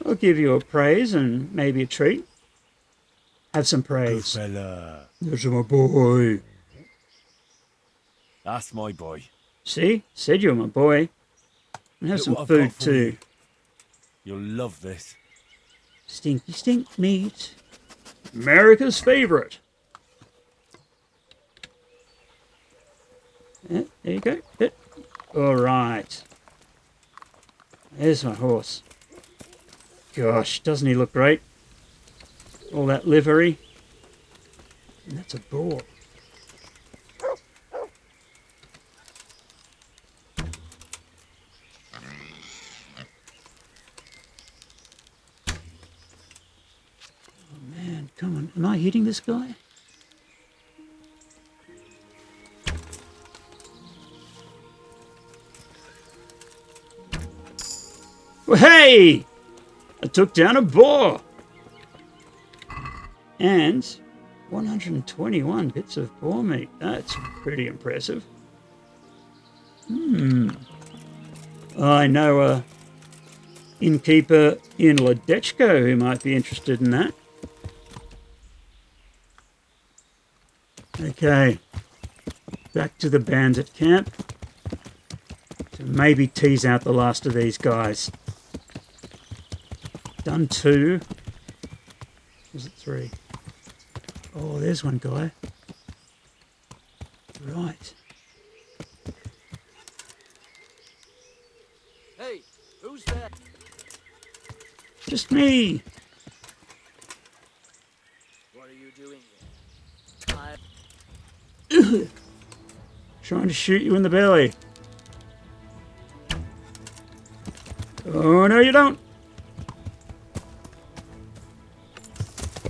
I'll give you a praise and maybe a treat. Have some praise. Good fella. There's my boy. That's my boy. See? Said you were my boy. And have Look some what I've food got for too. you. You'll love this. Stinky stink meat. America's favourite. Yeah, there you go. Good. All right. There's my horse. Gosh, doesn't he look great? All that livery. And that's a boar. Oh man, come on. Am I hitting this guy? Well, hey! I took down a boar! And 121 bits of boar meat. That's pretty impressive. I know a innkeeper in Ledechko who might be interested in that. Okay. Back to the bandit camp. To maybe tease out the last of these guys. Done 2. Was it 3? Oh, there's one guy. Right. Hey, who's there? Just me. What are you doing here? Trying to shoot you in the belly. Oh, no, you don't.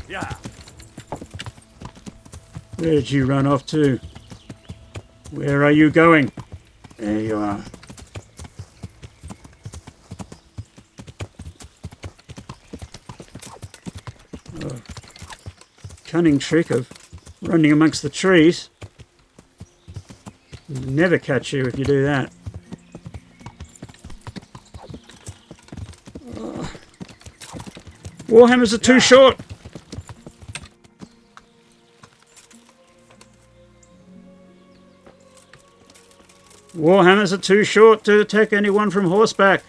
Yeah. Where'd you run off to? Where are you going? There you are. Oh. Cunning trick of running amongst the trees. Never catch you if you do that. Oh. Warhammers are too short. Warhammers are too short to attack anyone from horseback.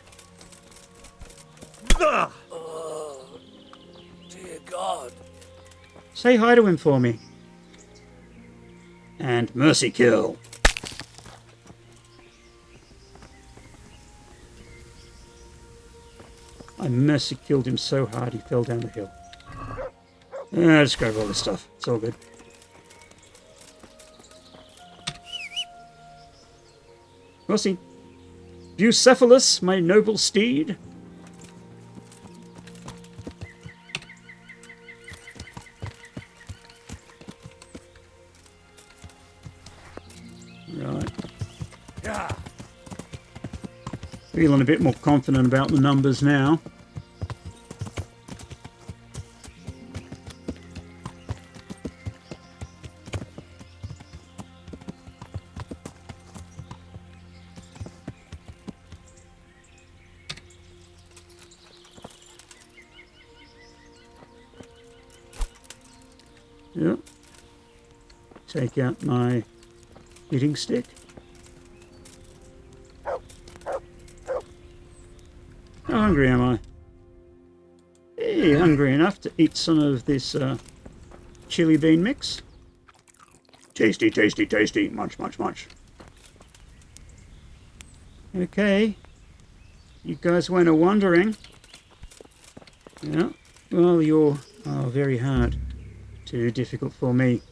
Dear God. Say hi to him for me. And mercy kill. I mercy killed him so hard he fell down the hill. Just grab all this stuff. It's all good. Horsey. Bucephalus, my noble steed. Right. Yeah. Feeling a bit more confident about the numbers now. Yep. Take out my eating stick. How hungry am I? Hey, hungry enough to eat some of this chili bean mix. Tasty, tasty, tasty. Munch, munch, munch. Okay. You guys weren't wondering. Yeah. Well, you're very hard. Too difficult for me.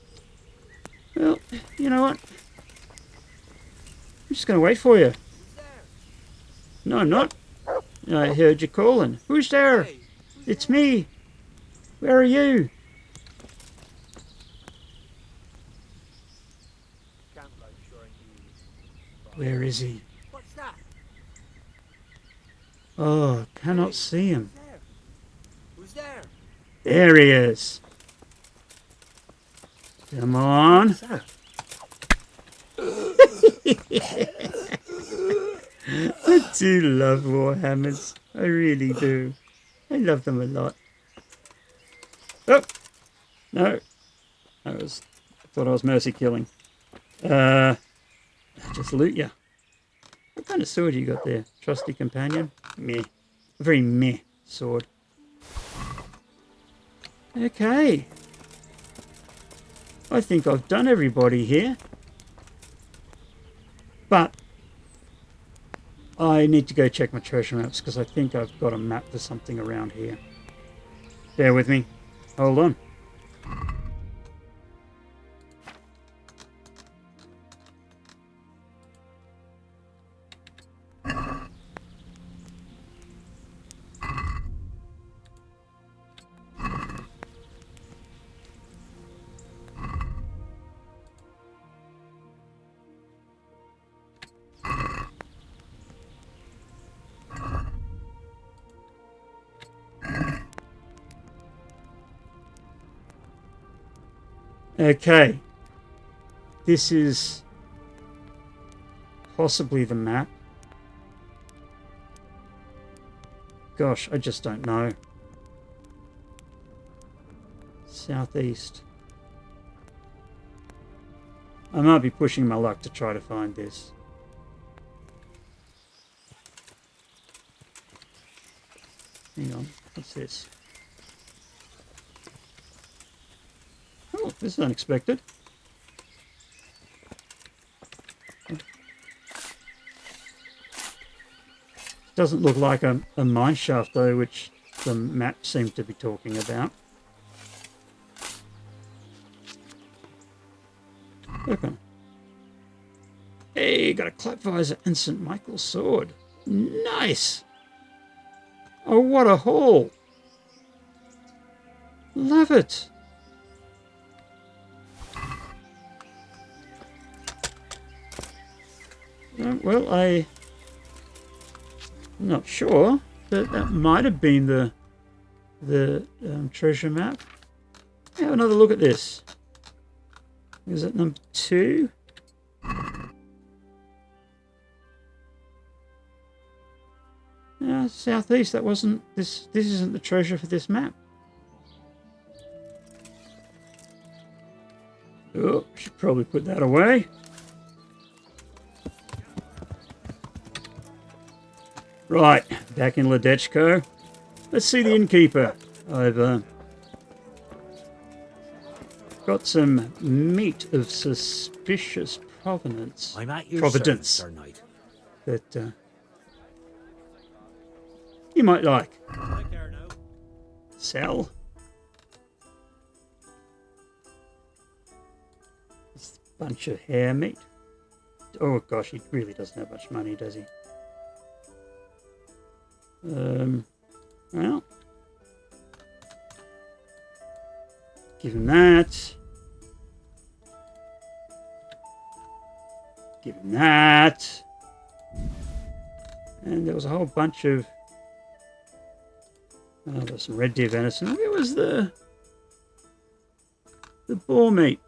Well, you know what? I'm just going to wait for you. No, I'm not. I heard you calling. Who's there? It's me. Where are you? Where is he? What's that? Oh, cannot see him. Who's there? There he is. Come on. I do love Warhammers. I really do. I love them a lot. Oh! No. I thought I was mercy killing. Just loot ya. kind of sword you got there? Trusty companion? Meh. A very meh sword. Okay. I think I've done everybody here. But I need to go check my treasure maps because I think I've got a map for something around here. Bear with me. Hold on. Okay, this is possibly the map. Gosh, I just don't know. Southeast. I might be pushing my luck to try to find this. Hang on, what's this? Oh, this is unexpected. Doesn't look like a mine shaft though, which the map seems to be talking about. Okay. Hey, got a clap visor and St. Michael's sword. Nice! Oh, what a haul! Love it! Well, I'm not sure, but that might have been the treasure map. Have another look at this. Is it number 2? Southeast. That wasn't this. This isn't the treasure for this map. Oh, should probably put that away. Right, back in Ledechko. Let's see the innkeeper. I've got some meat of suspicious provenance. I'm at your Providence. service, Sir Knight. That you might like. I care now. Sell. It's a bunch of hare meat. Oh gosh, he really doesn't have much money, does he? Well, give him that. Give him that. And there was a whole bunch of there's some red deer venison. Where was the boar meat?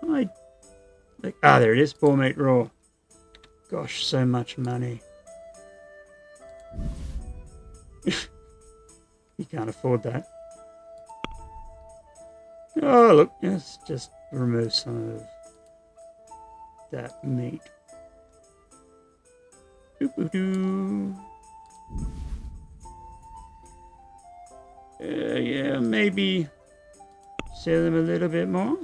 There it is, boar meat raw. Gosh, so much money. You can't afford that. Oh, look, let's just remove some of that meat. Doo-doo-doo. Yeah, maybe sell them a little bit more.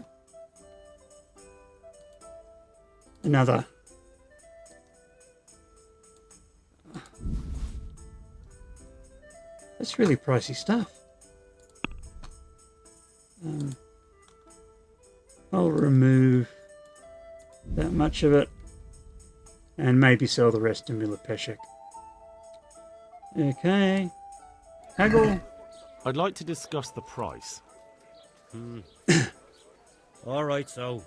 Another. That's really pricey stuff. I'll remove that much of it and maybe sell the rest to Milopeshek. Okay. Haggle. I'd like to discuss the price. All right, so.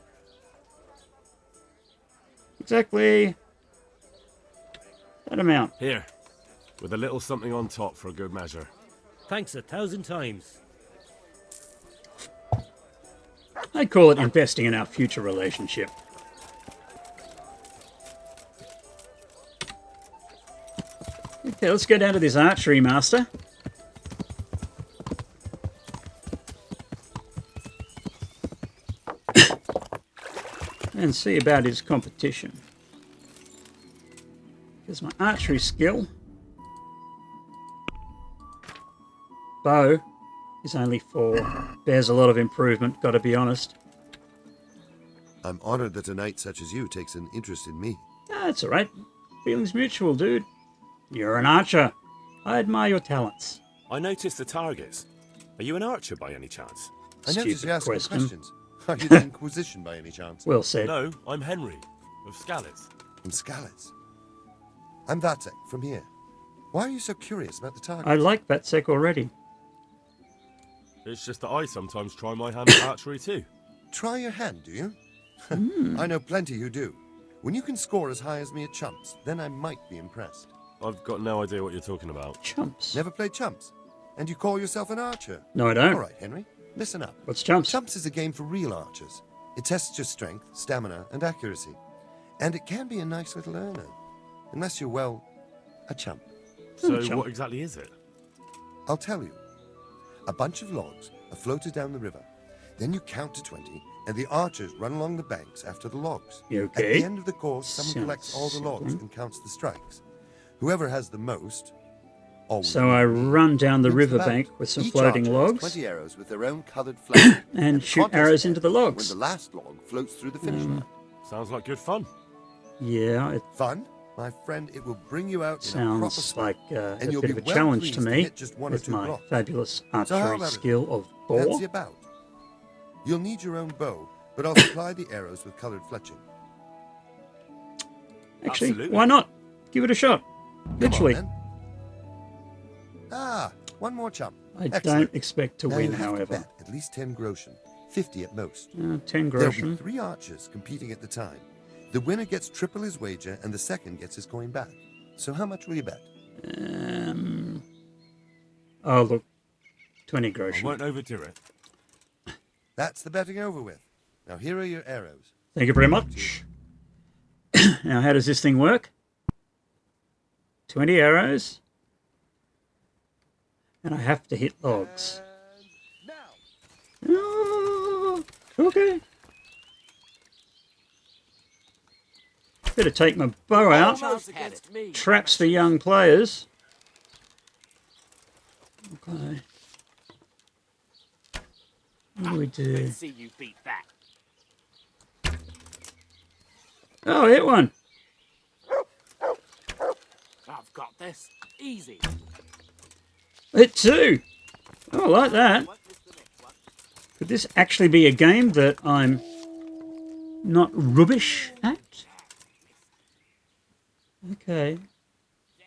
Exactly that amount. Here, with a little something on top for a good measure. Thanks 1,000 times. I call it investing in our future relationship. Okay, let's go down to this archery master. And see about his competition. There's my archery skill. Bow is only 4. Bears a lot of improvement, gotta be honest. I'm honored that a knight such as you takes an interest in me. That's alright. Feelings mutual, dude. You're an archer. I admire your talents. I noticed the targets. Are you an archer by any chance? I noticed you asked me question. questions. Are you the Inquisition by any chance? Well said. No, I'm Henry, of Scalitz. From Scalitz. I'm Vatsek, from here. Why are you so curious about the target? I like Vatsek already. It's just that I sometimes try my hand at archery too. Try your hand, do you? I know plenty who do. When you can score as high as me at chumps, then I might be impressed. I've got no idea what you're talking about. Chumps. Never played chumps? And you call yourself an archer? No, I don't. All right, Henry, listen up. What's chumps? Chumps is a game for real archers. It tests your strength, stamina, and accuracy. And it can be a nice little earner. Unless you're, well, a chump. So chump. what exactly is it? I'll tell you. A bunch of logs are floated down the river. Then you count to 20, and the archers run along the banks after the logs. You At okay? the end of the course, someone Sounds collects all the logs simple. and counts the strikes. Whoever has the most... always So I wins. run down the Wins the riverbank bout. with some Each floating archer has logs 20 arrows with their own coloured flag. and the shoot contest arrows ends into the logs. when the last log floats through the finish line. Sounds like good fun. Yeah, it Fun? My friend, it will bring you out in a proper sounds sweat, like and a you'll bit be of a well challenge to pleased me hit just one or with two my blocks. fabulous So how archery about it? skill of boar. Fancy about. You'll need your own bow, but I'll supply the arrows with coloured fletching. Actually, Absolutely. why not? Give it a shot. Come on, Literally. then. One more chump. I Excellent. don't expect to Now win, you have to however. bet at least 10 groschen, 50 at most. 10 There'll be groschen. 3 archers competing at the time. The winner gets triple his wager, and the second gets his coin back. So how much will you bet? Oh, look. 20 I groschen. won't overdo it. That's the betting over with. Now here are your arrows. Thank you very much. Now, how does this thing work? 20 arrows. And I have to hit logs. Now, Oh, okay. Better take my bow out. Traps for young players. Okay. What do we do? see you beat that. Oh, hit one. I've got this. Easy. Hit two. Oh, I like that. Could this actually be a game that I'm not rubbish at? Okay.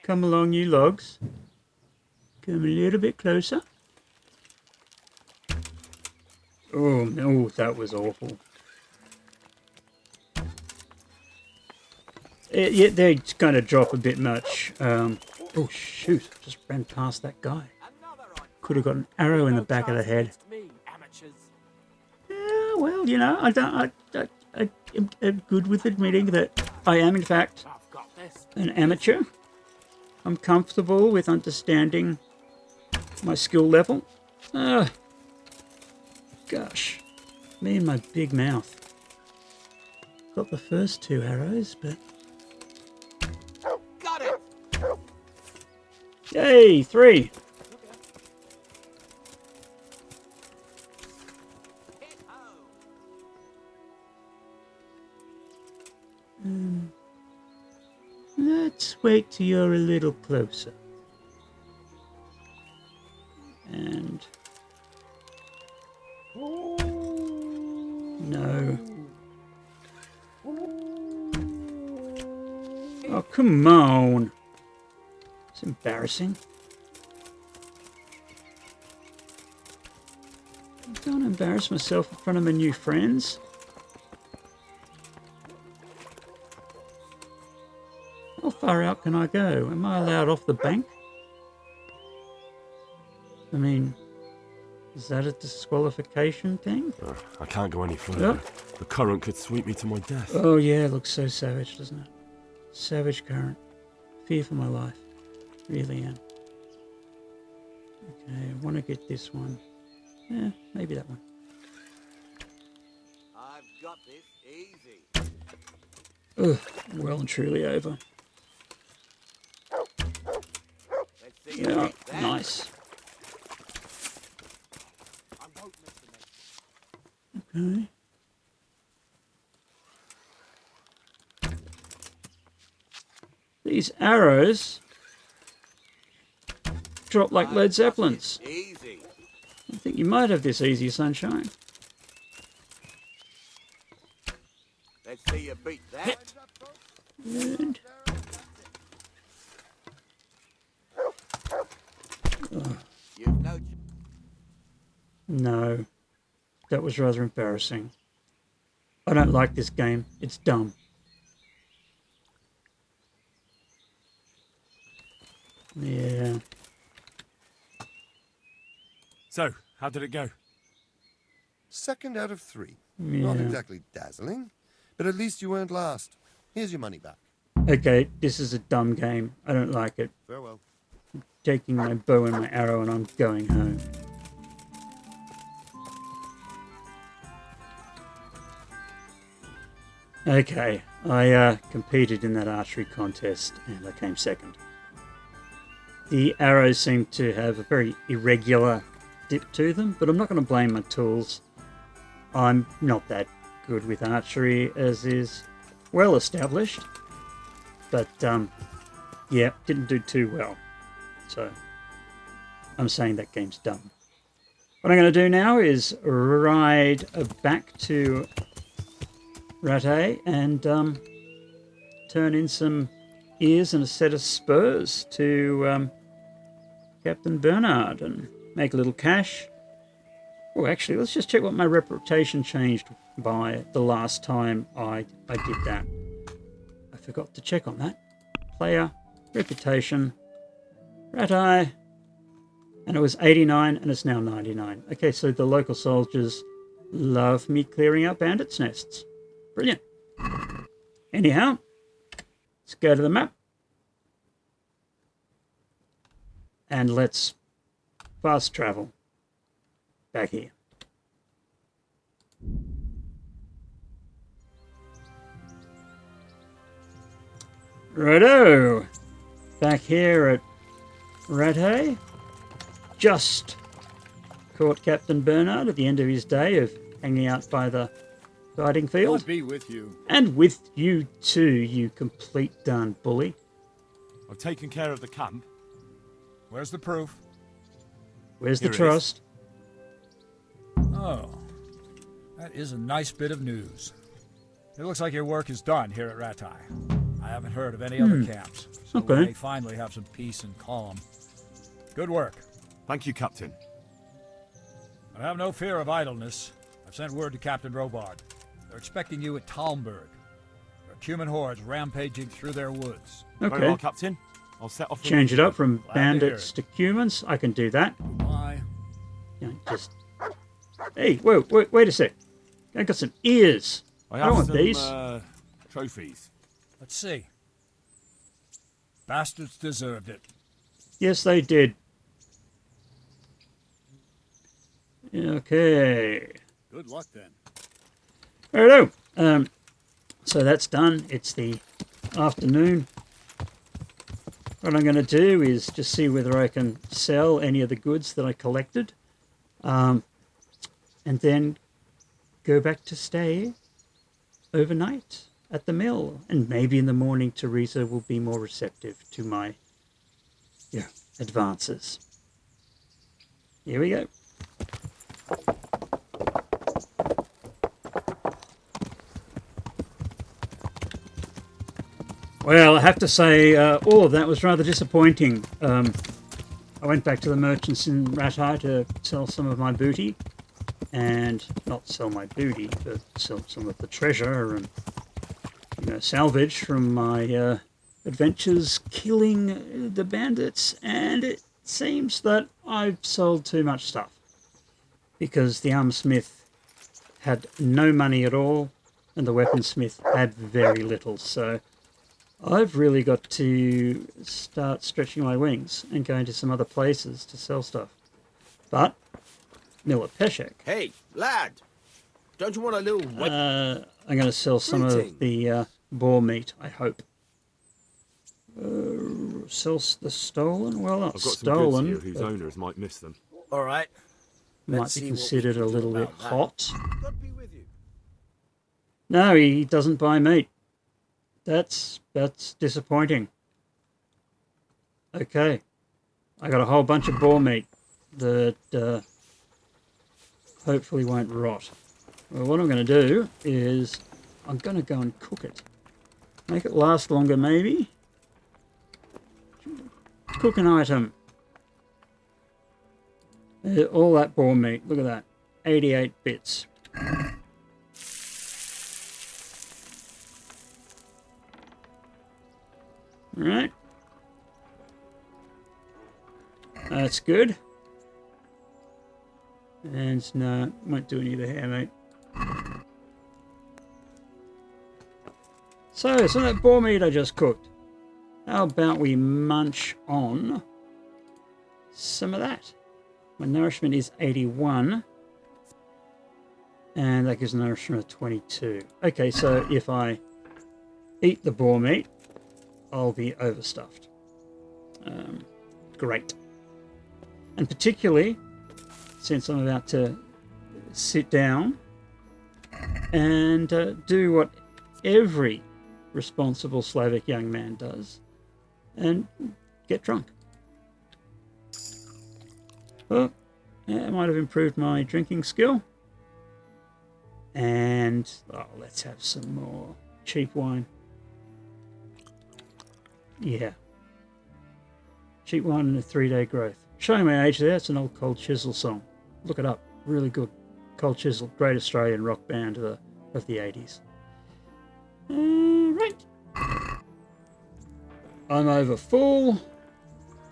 Come along, you logs. Come a little bit closer. Oh, no, that was awful. Yeah, they kind of drop a bit much. Oh, shoot. Just ran past that guy. Could have got an arrow in the back of the head. Yeah, well, you know, I'm good with admitting that I am, in fact, an amateur. I'm comfortable with understanding my skill level. Gosh, me and my big mouth. Got the first 2 arrows, but... Got it. Yay, 3. Let's wait till you're a little closer. And... No. Oh, come on. It's embarrassing. Don't embarrass myself in front of my new friends. How far out can I go? Am I allowed off the bank? I mean, is that a disqualification thing? I can't go any further. Yep. The current could sweep me to my death. Oh yeah, it looks so savage, doesn't it? Savage current. Fear for my life. Really am. Okay, I want to get this one. Yeah, maybe that one. I've got this. Easy. Ugh, well and truly over. Yeah, nice. Okay. These arrows drop like Led Zeppelins. Easy. I think you might have this easy, Sunshine. Let's see you beat that. Good. You've no No, that was rather embarrassing. I don't like this game. It's dumb. Yeah. So, how did it go? 2nd out of 3. Yeah. Not exactly dazzling, but at least you weren't last. Here's your money back. Okay, this is a dumb game. I don't like it. Farewell. Taking my bow and my arrow and I'm going home. Okay, I competed in that archery contest and I came 2nd. The arrows seem to have a very irregular dip to them, but I'm not going to blame my tools. I'm not that good with archery, as is well established. But, yeah, didn't do too well. So, I'm saying that game's dumb. What I'm going to do now is ride back to Rattay and turn in some ears and a set of spurs to Captain Bernard and make a little cash. Oh, actually, let's just check what my reputation changed by the last time I did that. I forgot to check on that. Player, reputation, Rattay, and it was 89 and it's now 99. Okay, so the local soldiers love me clearing out bandits' nests. Brilliant. Anyhow, let's go to the map. And let's fast travel back here. Righto. Back here at Rattay. Just caught Captain Bernard at the end of his day of hanging out by the fighting field. I'll be with you. And with you too, you complete darn bully. I've taken care of the camp. Where's the proof? Where's the Here it trust? Oh, that is a nice bit of news. It looks like your work is done here at Rattay. I haven't heard of any other camps, so Okay. we may finally have some peace and calm. Good work. Thank you, Captain. But have no fear of idleness. I've sent word to Captain Robard. They're expecting you at Talmberg. There are Cuman hordes rampaging through their woods. Okay. Very well, Captain. I'll set off. Change it up from Glad to hear bandits to humans. I can do that. Why? You know, just. Hey, whoa, wait a sec. I got some ears. I I have don't want some these. trophies. Let's see. Bastards deserved it. Yes, they did. Okay. Good luck then. Righto. So that's done. It's the afternoon. What I'm going to do is just see whether I can sell any of the goods that I collected. And then go back to stay overnight at the mill. And maybe in the morning Teresa will be more receptive to my advances. Here we go. Well, I have to say, all of that was rather disappointing. I went back to the merchants in Rattay to sell some of my booty. And not sell my booty, but sell some of the treasure and salvage from my adventures killing the bandits. And it seems that I've sold too much stuff. Because the armorsmith had no money at all, and the weaponsmith had very little. So I've really got to start stretching my wings and going to some other places to sell stuff. But Miller Peshek. Hey, lad. Don't you want a little... I'm going to sell some of the boar meat, I hope. Sells the stolen? Well, not I've got stolen. some goods here whose but owners might miss them. All right. might Let's be see what we considered can a do little bit about that. hot. God be with you. No, he doesn't buy meat. That's disappointing. Okay. I got a whole bunch of boar meat that hopefully won't rot. Well, what I'm going to do is I'm going to go and cook it. Make it last longer, maybe. Cook an item. All that boar meat. Look at that. 88 bits. Alright. That's good. And no, won't do any of the hair, mate. So, some of that boar meat I just cooked. How about we munch on some of that? My nourishment is 81. And that gives nourishment of 22. Okay, so if I eat the boar meat, I'll be overstuffed. Great. And particularly, since I'm about to sit down and do what every responsible Slavic young man does, and get drunk. Well, yeah, I might have improved my drinking skill. And, oh, let's have some more cheap wine. Yeah. Cheap wine and a 3-day growth. Showing my age there, it's an old Cold Chisel song. Look it up. Really good. Cold Chisel, great Australian rock band of the 80s. Right. I'm over full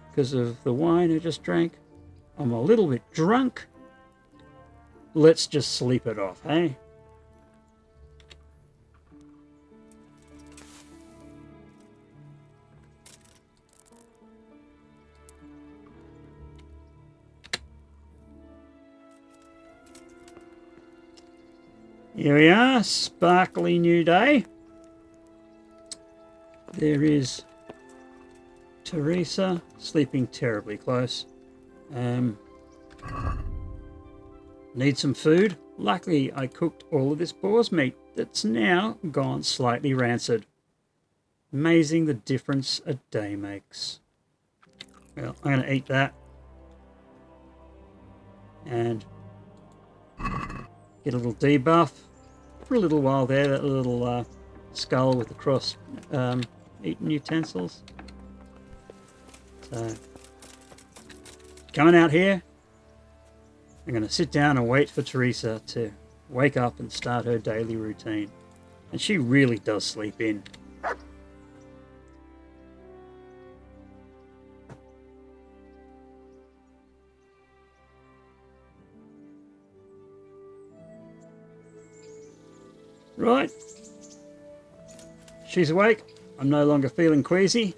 because of the wine I just drank. I'm a little bit drunk. Let's just sleep it off, hey? Here we are, sparkly new day. There is Teresa sleeping terribly close. Need some food. Luckily, I cooked all of this boar's meat that's now gone slightly rancid. Amazing the difference a day makes. Well, I'm going to eat that. And get a little debuff for a little while there. That little skull with the cross eating utensils. So, coming out here, I'm going to sit down and wait for Teresa to wake up and start her daily routine. And she really does sleep in. Right. She's awake. I'm no longer feeling queasy.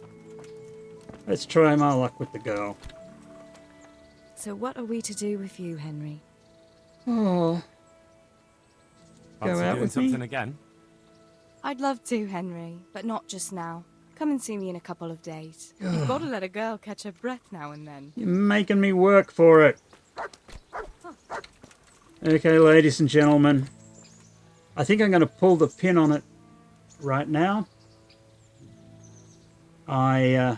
Let's try my luck with the girl. So what are we to do with you, Henry? Oh. Go Fancy out doing with something me? again? I'd love to, Henry, but not just now. Come and see me in a couple of days. You've got to let a girl catch her breath now and then. You're making me work for it. Okay, ladies and gentlemen. I think I'm going to pull the pin on it right now. I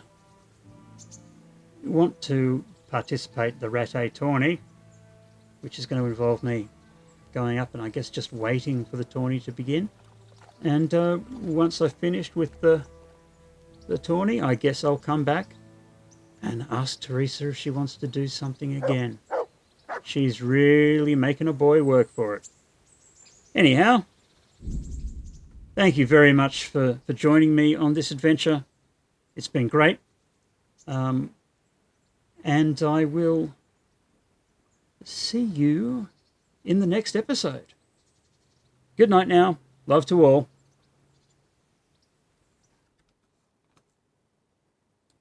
want to participate in the Ratte tourney, which is going to involve me going up and I guess just waiting for the tourney to begin. And once I've finished with the tourney, I guess I'll come back and ask Teresa if she wants to do something again. She's really making a boy work for it. Anyhow, thank you very much for joining me on this adventure. It's been great. And I will see you in the next episode. Good night now. Love to all.